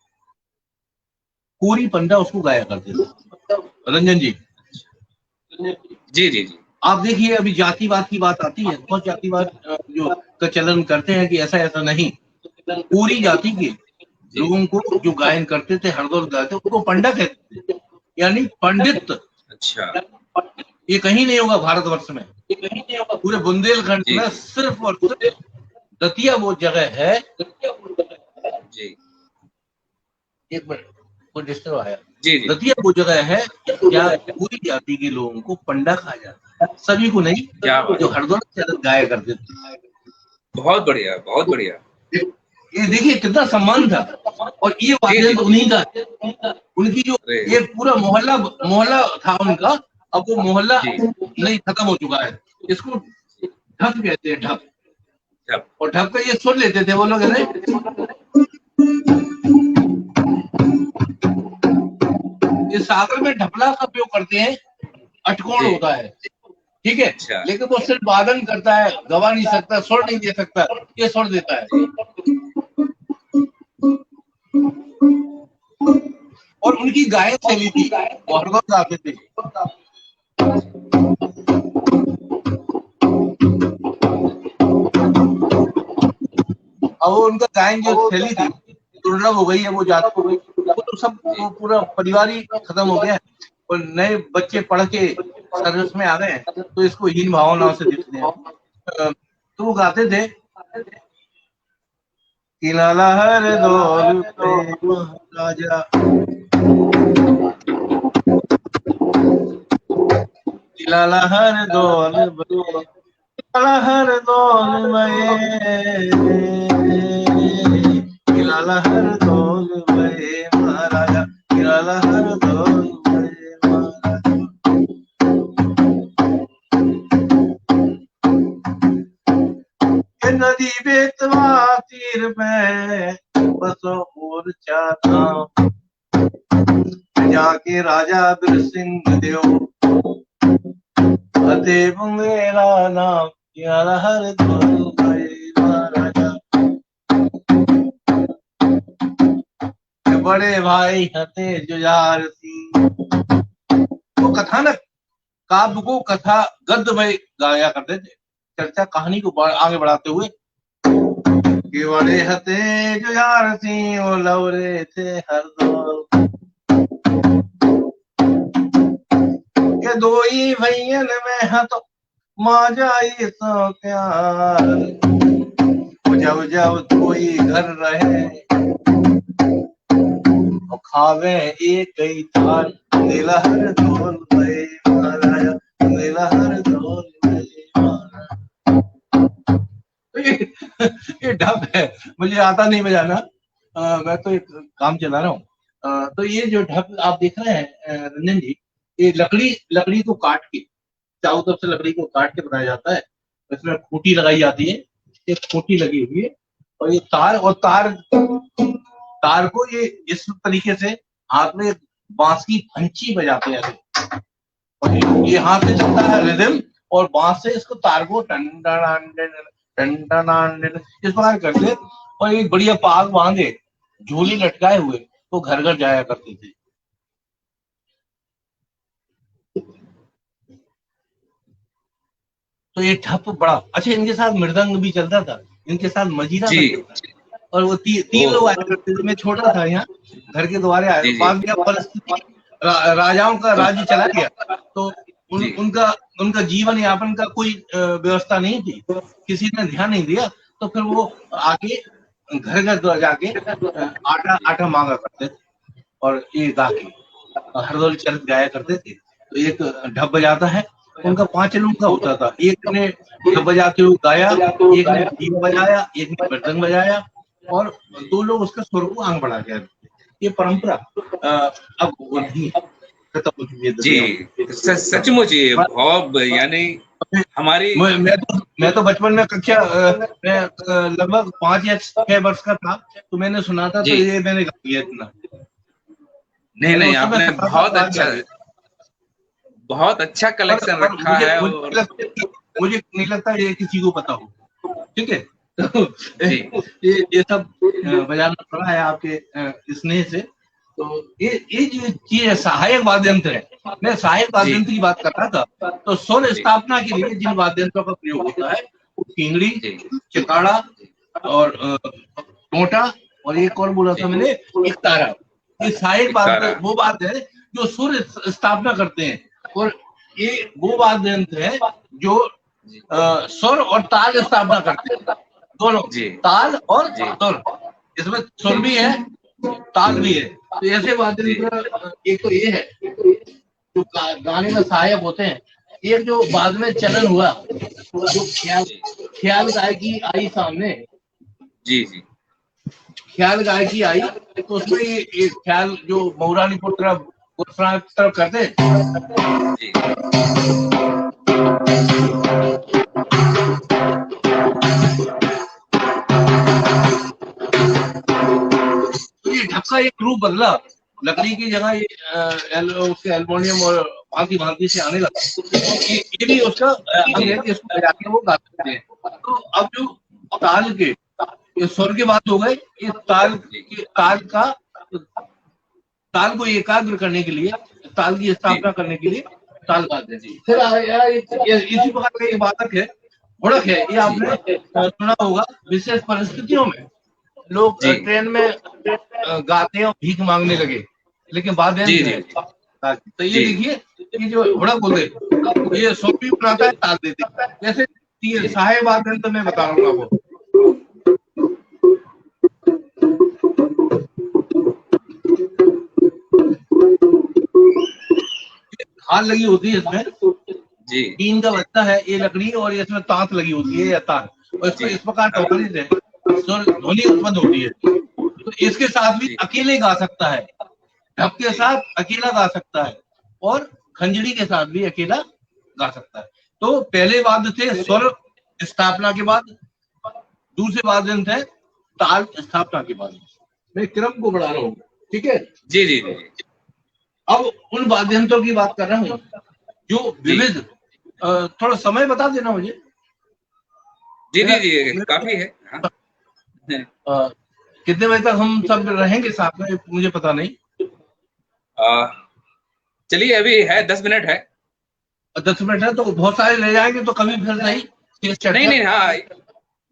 कोरी पंडा उसको गाया करते थे। रंजन जी, जी जी जी, आप देखिए अभी जातिवाद की बात आती है, बहुत जातिवाद जो का चलन करते हैं कि ऐसा ऐसा नहीं, पूरी जाति के लोगों को जो गायन करते थे, हरदौल गाते, उनको पंडा कहते थे, यानी पंडित। अच्छा, ये कहीं नहीं होगा भारतवर्ष में, पूरे बुंदेलखंड में सिर्फ और सिर्फ दतिया वो जगह है। जी, एक मिनट, कोई डिस्टर्ब आया। जी जी, दतिया वो जगह है जहाँ पूरी जाति के लोगों को पंडा कहा जाता है, सभी को नहीं, क्या जो हरदौल चरण गाया करते थे। बहुत बढ़िया, बहुत बढ़िया। ये देखिए कितना सम्मान था, और ये वाद्य तो उन्हीं का, उनकी जो ये पूरा मोहल्ला मोहल्ला था उनका, अब वो मोहल्ला नहीं, खत्म हो चुका है। इसको ढप कहते हैं, ढप। और ढप का ये सुन लेते थे वो लोग, है ये सागर में ढपला का उपयोग करते हैं, अटकोण होता है, ठीक है, लेकिन वो सिर्फ वादन करता है, गवा नहीं सकता, सुर नहीं दे सकता, ये सुर देता है। और उनकी गायन शैली थी, वो हरदौल गाते थे। अब वो उनका गायन जो शैली थी दुर्लभ हो गई है, वो जाती हो गई, वो तो सब वो पूरा परिवार ही खत्म हो गया, और नए बच्चे पढ़ के सर्विस में आ गए हैं, तो इसको हीन भावनाओं से देखते हैं। तो वो गाते थे कि लाला हर दौर पे महाराजा, लाला हर दौर पे, लाला हर दौर में, लाला हर दौर में महाराजा, लाला हर दौर में महाराजा। नदी बेतवा तीर में बसो मोर्चा था, जाके राजा बीर सिंह देव फतेह मेरा नाम, हर दौर में महाराजा। बड़े भाई हते जुझार सिंह, तो कथानक काव्य को कथा गद्य में गाया करते थे, चर्चा कहानी को आगे बढ़ाते हुए कि बड़े हते जुझार सिंह वो लवरे थे हरदौल, के दो ही भैयन में हतो माँ जाई सो प्यार, जब जब कोई घर रहे और खावे एक ही थाल, नीला हर दौल में महाराजा, नीला हर दौल में महाराजा। ये ढप है, मुझे आता नहीं बजाना, मैं तो एक काम चला रहा हूँ। तो ये जो ढप आप देख रहे हैं रंजन जी, ये लकड़ी को काट के, चारों तरफ से लकड़ी को काट के बनाया जाता है, इसमें खूंटी लगाई जाती है, एक खूंटी लगी हुई है, और ये तार को ये इस तरीके से हाथ में बांस की फंची बजाते हैं, और ये हाथ से चलता है रिदम, और बांस से इसको तार को टन इस प्रकार करते, और एक बढ़िया पाग बांधे झोली लटकाए हुए तो घर घर जाया करते थे। तो ये ठप बड़ा अच्छा, इनके साथ मृदंग भी चलता था, इनके साथ मजीरा था, और वो तीन लोग आया करते थे। मैं छोटा था, यहाँ घर के द्वारे आया, बाद में परिस्थिति राजाओं का राज्य चला गया, तो उनका जीवन यापन का कोई व्यवस्था नहीं थी, किसी ने ध्यान नहीं दिया, तो फिर वो आके घर घर जाके आटा मांगा करते थे, और ये गा के हरदौल चरित गाया करते थे। तो एक ढप बजाता है, उनका 5 लोगों का होता था, एक ने ढप बजाते हुए गाया, एक ने बीन बजाया, एक ने मृदंग बजाया, और 2 लोग उसका स्वर को आगे बढ़ा गया। ये परंपरा अब वो नहीं है, खत्म हो चुकी है दुनिया में। जी सचमुच ये बहुत यानी हमारी मैं तो बचपन में कक्षा मैं लगभग 5 या 6 वर्ष का था, तो मैंने सुना था, तो जी ये मैंने गा दिया इतना। नहीं मैंने नहीं, उस समय आपने 7 साल गा दिया। बहुत अच्छा कलेक्शन पर रखा है। और मुझे नहीं लगता ये किसी को पता हो, ठीक है। तो जी ये सब बजाना पड़ा है आपके स्नेह से। तो ये जो चीज है सहायक वाद्य यंत्र है, मैं सहायक वाद्य जी यंत्र की बात कर रहा था। तो स्वर जी स्थापना के लिए जिन वाद्य यंत्रों का प्रयोग होता है वो किंगड़ी, जी चिताड़ा और टोंटा, और एक और बोला जी था मैंने, एक तारा। ये सहायक एक तारा। वाद्य वो वाद्य है जो सुर स्थापना करते हैं, और ये वो वाद्य यंत्र है जो जी स्वर और ताल स्थापना करते हैं, दोनों, जी ताल और जी सुर। इसमें सुर भी है, ताल भी है। तो ऐसे वाद्य जी यंत्र एक तो ये है जो गाने में सहायक होते हैं। एक जो बाद में चलन हुआ, जो ख्याल गायकी आई सामने, जी जी ख्याल गायकी आई, तो उसमें ये ख्याल जो मऊरानीपुर तरफ, गुजरात तरफ करते हैं। जी तो ये ढक्का एक रूप बदला, लकड़ी की जगह ये उसके एल्युमिनियम और भांति भांति से आने लगा। ये भी उसका अंग है कि इसको बजा के वो गा सकते हैं। तो अब जो ताल के, ये स्वर की बात हो गई, ये ताल को एकाग्र करने के लिए, ताल की स्थापना करने के लिए ताल गाते हैं। फिर आया इसी प्रकार का एक वादक है, घोड़क है। ये आपने सुना होगा, विशेष परिस्थितियों में लोग जी ट्रेन में गाते हैं और भीख मांगने लगे, लेकिन वाद्य जी यंत्र जी है। तो ये जी देखिए, ये जो घोड़क बोले, ये स्वर भी बनाता है, ताल देते हैं। जैसे ये सहायक वाद्य यंत्र मैं बता रहा हूँ आपको, खाल लगी होती है इसमें, जी टीन का बच्चा है ये लकड़ी, और इसमें तांत लगी होती है या तार, और इसको जी इस प्रकार टोकरी से ध्वनि उत्पन्न होती है। तो इसके साथ भी जी अकेले गा सकता है, ढप के साथ अकेला गा सकता है, और खंजड़ी के साथ भी अकेला गा सकता है। तो पहले वाद्य थे स्वर स्थापना के बाद, दूसरे वाद्य यंत्र है ताल स्थापना के बाद। मैं क्रम को बढ़ा रहा हूँ, ठीक है। जी जी जी अब उन वाद्य यंत्रों की बात कर रहा हूँ जो विविध, थोड़ा समय बता देना मुझे। जी मेरा, जी काफी है। हाँ। कितने बजे तक हम सब रहेंगे साथ में, मुझे पता नहीं। चलिए अभी है 10 मिनट है। 10 मिनट है तो बहुत सारे ले जाएंगे, तो कभी फिर सही नहीं नहीं, हाँ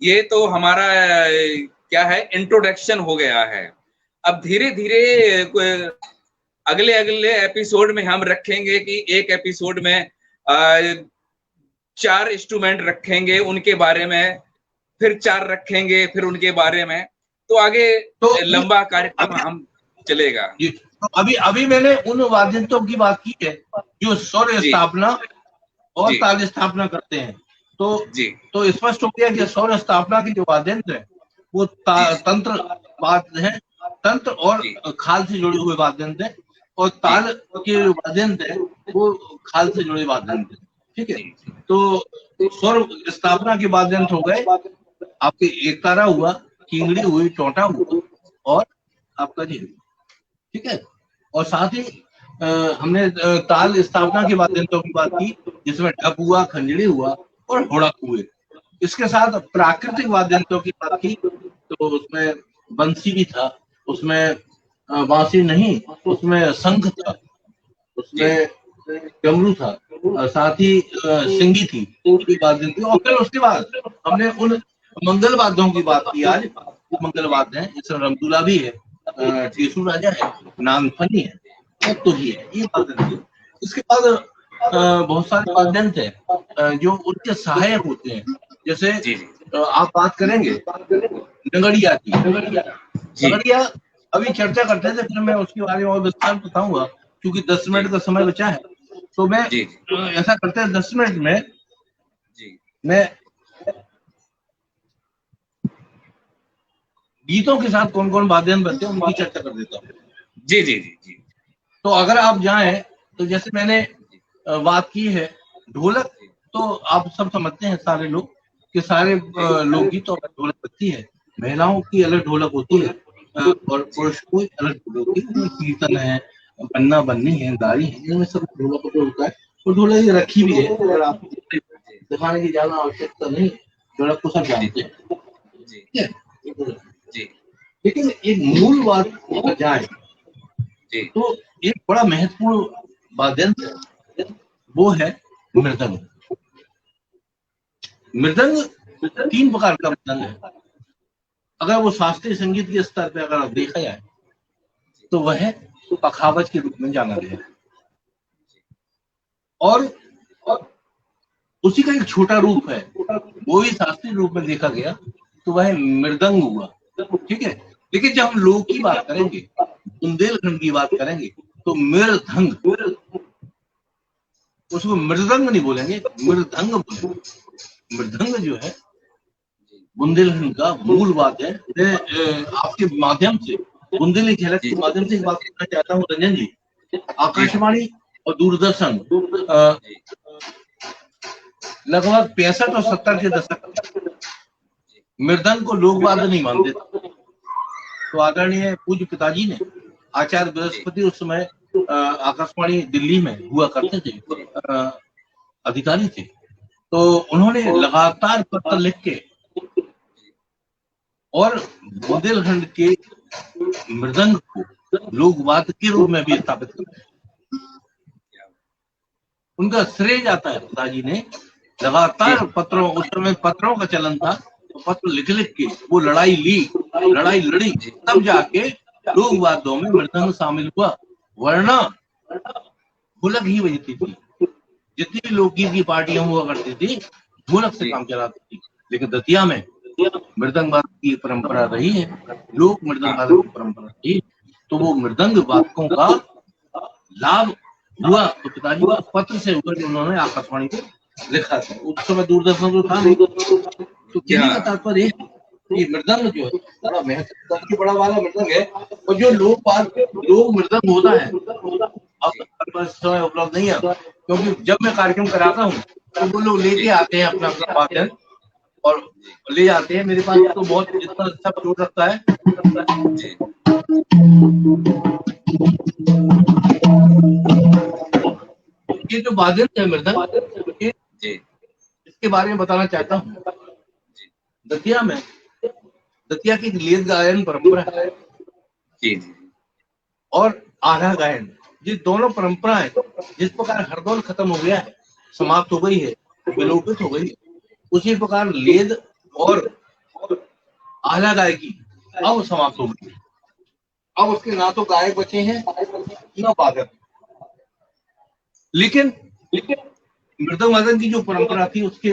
ये तो हमारा क्या है, इंट्रोडक्शन हो गया है। अब धीरे धीरे अगले अगले एपिसोड में हम रखेंगे कि एक एपिसोड में 4 इंस्ट्रूमेंट रखेंगे, उनके बारे में, फिर 4 रखेंगे, फिर उनके बारे में, तो आगे तो लंबा कार्यक्रम हम चलेगा। तो अभी मैंने उन वाद्य यंत्रों की बात की है जो स्वर स्थापना और ताल स्थापना करते हैं। तो स्पष्ट हो गया कि स्वर स्थापना की जो वाद्य यंत्र है वो तंत्र वाद्य है, तंत्र और खाल से जुड़े हुए वाद्य यंत्र है, और ताल के वाद्य यंत्र है वो खाल से जुड़े वाद्य यंत्र है, ठीक है। तो स्वर स्थापना के वाद्य यंत्र हो गए आपके, एक तारा हुआ, किंगड़ी हुई, टोंटा हुआ, और आपका जी, ठीक है। और साथ ही हमने ताल स्थापना के वाद्य यंत्रों की बात की, जिसमें ढप हुआ, खंजड़ी हुआ और होड़क हुए। इसके साथ प्राकृतिक वाद्य यंत्रों की बात की, तो उसमें बंसी भी था, उसमें बांसी नहीं, उसमें शंख था, उसमें डमरू था, और साथ ही सिंगी थी, वाद्य थी। और फिर उसके बाद हमने उन मंगल वाद्यों की बात की। आज वो मंगल वाद्य है, इसमें रमदुला भी है, टेसू राजा है, नागफनी है, और तुही है, ये वाद्य है। इसके बाद बहुत सारे वाद्य हैं जो उनके सहायक होते हैं। जैसे आप बात करेंगे नगड़िया की, नगड़िया अभी चर्चा करते थे, फिर मैं उसके बारे में और विस्तार बताऊंगा, क्योंकि 10 मिनट का समय बचा है। तो मैं ऐसा करते हैं 10 मिनट में मैं गीतों के साथ कौन कौन वाद्य यंत्र बनते हैं उनकी चर्चा कर देता हूँ। जी जी जी जी। तो अगर आप जाएं तो जैसे मैंने बात की है ढोलक, तो आप सब समझते हैं सारे लोग कि सारे लोकगीत और ढोलक बजती है। महिलाओं की अलग ढोलक होती है और पुरुषों की अलग ढोलक होती है। कीर्तन है, बन्ना बन्नी है, दारी है, इनमें सब ढोलक तो होता है। और ढोलक रखी भी है, अगर आप दिखाने की ज्यादा आवश्यकता नहीं, ढोलक को सब जानते हैं। ठीक है, जी लेकिन एक मूल बात अगर जाए जी तो एक बड़ा महत्वपूर्ण वाद्यंत्र है, वो है मृदंग। मृदंग 3 प्रकार का मृदंग है। अगर वो शास्त्रीय संगीत के स्तर पे अगर देखा जाए तो वह पखावज के रूप में जाना गया है। और उसी का एक छोटा रूप है, वो भी शास्त्रीय रूप में देखा गया तो वह मृदंग हुआ। ठीक है, लेकिन जब हम लोक की बात करेंगे, बुंदेलखंड की बात करेंगे, तो मृदंग, उसको मृदंग नहीं बोलेंगे, मृदंग बोलेंगे। मृदंग जो है बुंदेलखंड का मूल बात है। मैं आपके माध्यम से, बुंदेली झलक के माध्यम से एक बात कहना चाहता हूँ रंजन जी। आकाशवाणी और दूरदर्शन लगभग 65 और 70 के दशक मृदंग को लोकवाद्य नहीं मानते थे। तो आदरणीय पूज्य पिताजी ने, आचार्य बृहस्पति उस समय आकाशवाणी दिल्ली में हुआ करते थे, अधिकारी थे, तो उन्होंने लगातार पत्र लिख के और बुंदेलखंड के मृदंग को लोकवाद्य के रूप में भी स्थापित किया। उनका श्रेय जाता है, पिताजी ने लगातार पत्रों, उस समय पत्रों का चलन था, तो पत्र लिख लिख के वो लड़ाई लड़ी, तब जाके लोकवाद्यों में मृदंग शामिल हुआ। वरना ढोलक ही बजती थी। जितनी भी लोकगीत की पार्टियां हुआ करती थी, ढोलक से काम चलाती थी। लेकिन दतिया में मृदंग वादक की परंपरा रही है, लोक मृदंग वादक की परंपरा रही, तो वो मृदंग वादकों का लाभ हुआ। तो पिताजी को पत्र से होकर उन्होंने आकाशवाणी को लिखा था। उस समय दूरदर्शन तो था नहीं। तो कहने का तात्पर्य ये मृदंग जो है बड़ा महत्व बड़ा वाला मृदंग है। और जो लोक मृदंग होता है, अब समय उपलब्ध नहीं है, क्योंकि जब मैं कार्यक्रम कराता हूँ तो वो लोग लेके आते हैं अपना अपना वादन और ले जाते हैं। मेरे पास तो बहुत जितना सब जोड़ रखता है। ये जो वादन है मृदंग, इसके बारे में बताना चाहता हूँ। दतिया में, दतिया की लेद गायन परंपरा है और आधा गायन, ये दोनों परंपराएं जिस प्रकार हरदौल खत्म हो गया है, समाप्त हो गई है, विलोपित हो गई है, उसी प्रकार लेद और आला गायकी अब समाप्त हो गई है। अब उसके ना तो गायक बचे हैं ना वादक। लेकिन मृदंग वादन की जो परंपरा थी, उसके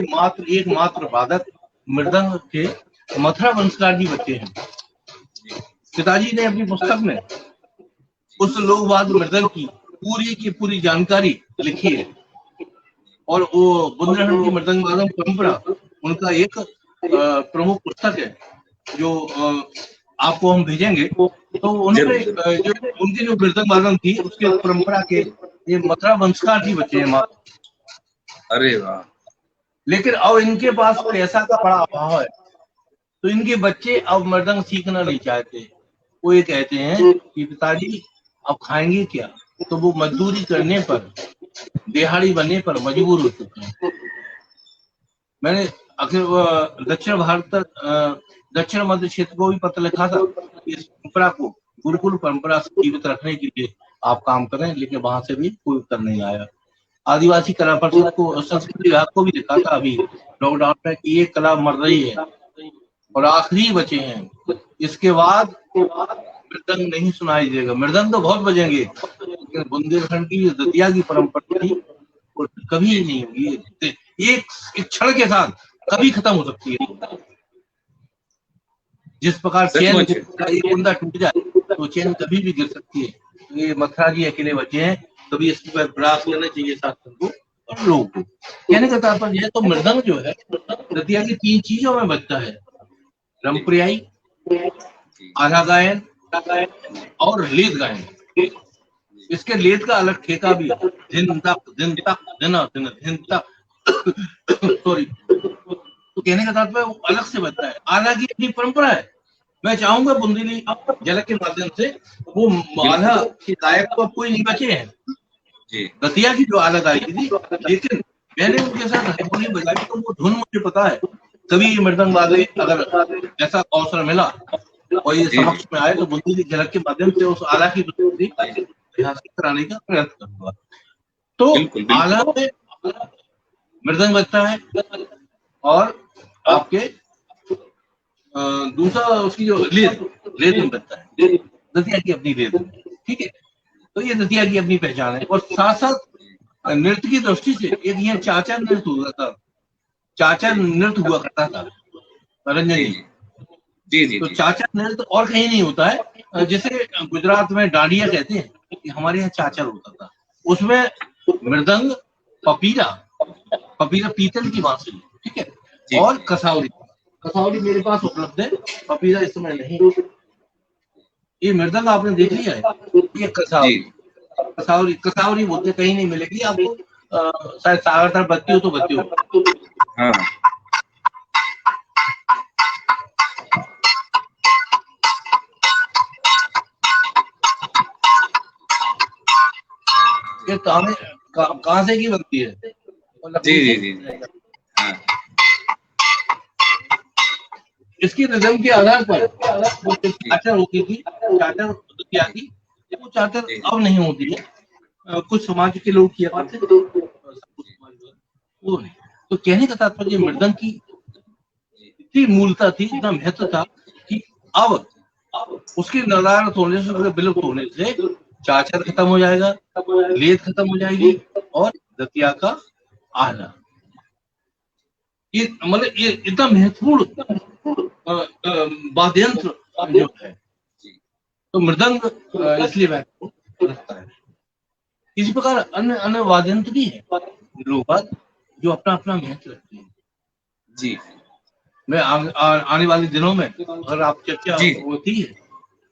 एकमात्र वादक मृदंग के मथुरा वंशकार जी बचे हैं। पिताजी ने अपनी पुस्तक में उस लोकवाद्य मृदंग की पूरी जानकारी लिखी है। और वो बुंदेलखंड की मृदंग वादन परंपरा उनका एक प्रमुख पुस्तक है, जो आपको हम भेजेंगे। तो उन्होंने जो उनकी जो मृदंग वादन थी, उसके परंपरा के ये मथुरा वंशकार जी बचे हैं। अरे वाह। लेकिन अब इनके पास पैसा का बड़ा अभाव है, तो इनके बच्चे अब मृदंग सीखना नहीं चाहते। वो ये कहते हैं कि पिताजी अब खाएंगे क्या, तो वो मजदूरी करने पर, दिहाड़ी बनने पर मजबूर हो चुके हैं। मैंने अखिल दक्षिण भारत, दक्षिण मध्य क्षेत्र को भी पत्र लिखा था, इस परंपरा को, गुरुकुल परंपरा जीवित रखने के लिए आप काम करें, लेकिन वहां से भी कोई उत्तर नहीं आया। आदिवासी कला परिषद को, संस्कृति विभाग को भी लिखा था अभी लॉकडाउन में कि ये कला मर रही है और आखिरी बचे हैं, इसके बाद मृदंग नहीं सुनाई देगा। मृदंग तो बहुत बजेंगे, लेकिन बुंदेलखंड की दतिया की परंपरा थी वो कभी नहीं होगी। एक क्षण के साथ कभी खत्म हो सकती है। जिस प्रकार चैन का एक कुंडा टूट जाए तो चैन कभी भी गिर सकती है। ये मथुरा जी अकेले बचे हैं, कभी इसके पर प्रयास करना चाहिए शासन को और लोगों को। कहने का तात्पर्य है, तो मृदंग जो है दतिया की 3 चीजों में बजता है, रंगप्रियाई, आधा गायन और लेद गायन। इसके लेद का अलग ठेका भी है, दिन तक दिन तक दिन दिन दिन तक सॉरी। तो कहने का तात्पर्य वो अलग से बजता है, आला की अपनी परंपरा है। मैं चाहूंगा बुंदेली झलक के माध्यम से वो आला के गायक तो अब कोई नहीं बचे हैं, दतिया की जो आला गायकी थी, लेकिन मैंने उनके साथ हारमोनियम बजाई तो वो धुन मुझे पता है। कभी ये मृदंग वादक अगर ऐसा अवसर मिला और ये समक्ष में आए तो बुंदेली झलक के माध्यम से उस आला की हासिल कराने का प्रयत्न करूंगा। तो आला में मृदंग बजता है और आपके दूसरा उसकी जो लेद में बजता है, दतिया की अपनी लेद, ठीक है। तो ये दतिया की अपनी पहचान है। और साथ साथ नृत्य की दृष्टि से एक ये चाचा नृत्य हुआ था, चाचा नृत्य हुआ करता था रंजन जी। तो चाचा नृत्य और कहीं नहीं होता है, जैसे गुजरात में डांडिया कहते हैं, हमारे यहाँ चाचर होता था। उसमें मृदंग, पपीरा पीतल की बांसुरी, ठीक है, और कसावली मेरे पास उपलब्ध है, पपीरा इस समय नहीं। ये मृदंग आपने देख लिया है, ये कसावली बोलते, कहीं नहीं मिलेगी आपको, शायद सागर तरफ बजती हो तो बजती हो। हाँ। ये कहाँ से की बनती है? जी। हाँ। इसकी रिदम के आधार पर वो चादर होती थी, चादर दतिया की, वो चादर अब नहीं होती है, कुछ समाज के लोग किया करते थे, वो नहीं। तो कहने का तात्पर्य मृदंग की इतनी मूलता थी, इतना महत्व था कि अब उसके नदारत होने से, विलुप्त होने से चाचर खत्म हो जाएगा, लेद खत्म हो जाएगी और दतिया का आला, ये मतलब ये इतना महत्वपूर्ण वाद्यंत्र जो है, तो मृदंग इसलिए महत्वपूर्ण रखता है। इसी प्रकार अन्य अन्य वाद्यंत्र भी है लोग जो अपना अपना महत्व रखते हैं। जी, मैं आने वाले दिनों में अगर आप चर्चा होती है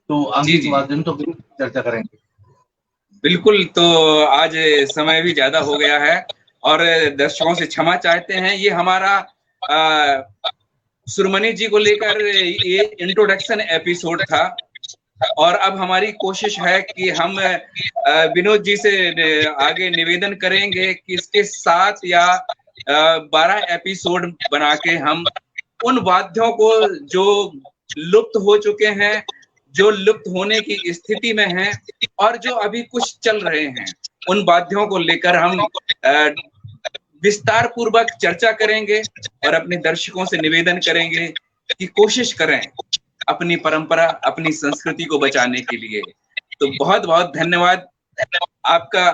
तो आगे वाद्यंत्रों की चर्चा करेंगे। बिल्कुल। तो आज समय भी ज्यादा हो गया है और दर्शकों से क्षमा चाहते हैं। ये हमारा सुरमनी जी को लेकर ये इंट्रोडक्शन एपिसोड था और अब हमारी कोशिश है कि हम विनोद जी से आगे निवेदन करेंगे कि इसके 7 या 12 एपिसोड बना के हम उन वाद्यों को जो लुप्त हो चुके हैं, जो लुप्त होने की स्थिति में हैं और जो अभी कुछ चल रहे हैं, उन वाद्यों को लेकर हम विस्तार पूर्वक चर्चा करेंगे और अपने दर्शकों से निवेदन करेंगे कि कोशिश करें अपनी परंपरा, अपनी संस्कृति को बचाने के लिए। तो बहुत बहुत धन्यवाद आपका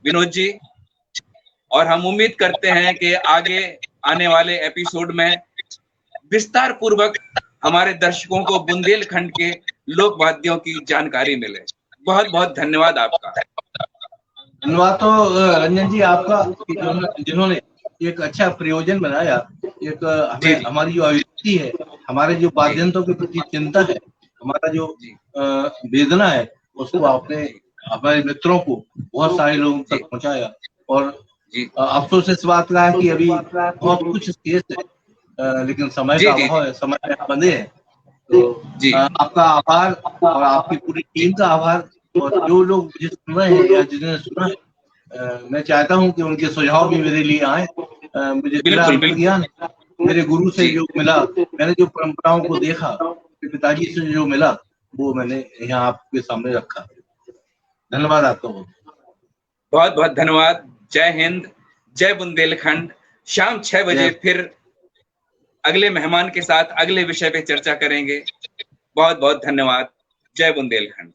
विनोद जी, और हम उम्मीद करते हैं कि आगे आने वाले एपिसोड में विस्तार पूर्वक हमारे दर्शकों को बुंदेलखंड के लोक वाद्यों की जानकारी मिले। बहुत बहुत धन्यवाद आपका। धन्यवाद तो रंजन जी आपका, जिन्होंने एक अच्छा प्रयोजन बनाया, एक हमारी जो अभिव्यक्ति है, हमारे जो वाद्यंत्रों के प्रति चिंता है, हमारा जो वेदना है, उसको आपने हमारे मित्रों को, बहुत सारे लोगों तक पहुंचाया। और अफसोस इस बात का है कि अभी बहुत कुछ केस है, लेकिन समय का अभाव है, समय में बंधे हैं। तो आपका आभार और आपकी पूरी टीम का आभार, और जो लोग मुझे सुन रहे हैं या जिन्होंने सुना है, मैं चाहता हूं कि उनके सुझाव भी मेरे लिए आए। मुझे ज्ञान मेरे गुरु से जो मिला, मैंने जो परंपराओं को देखा, पिताजी से जो मिला, वो मैंने यहाँ आपके सामने रखा। धन्यवाद आपका बहुत बहुत धन्यवाद। जय हिंद, जय बुंदेलखंड। शाम 6 बजे फिर अगले मेहमान के साथ अगले विषय पे चर्चा करेंगे। बहुत बहुत धन्यवाद। जय बुंदेलखंड।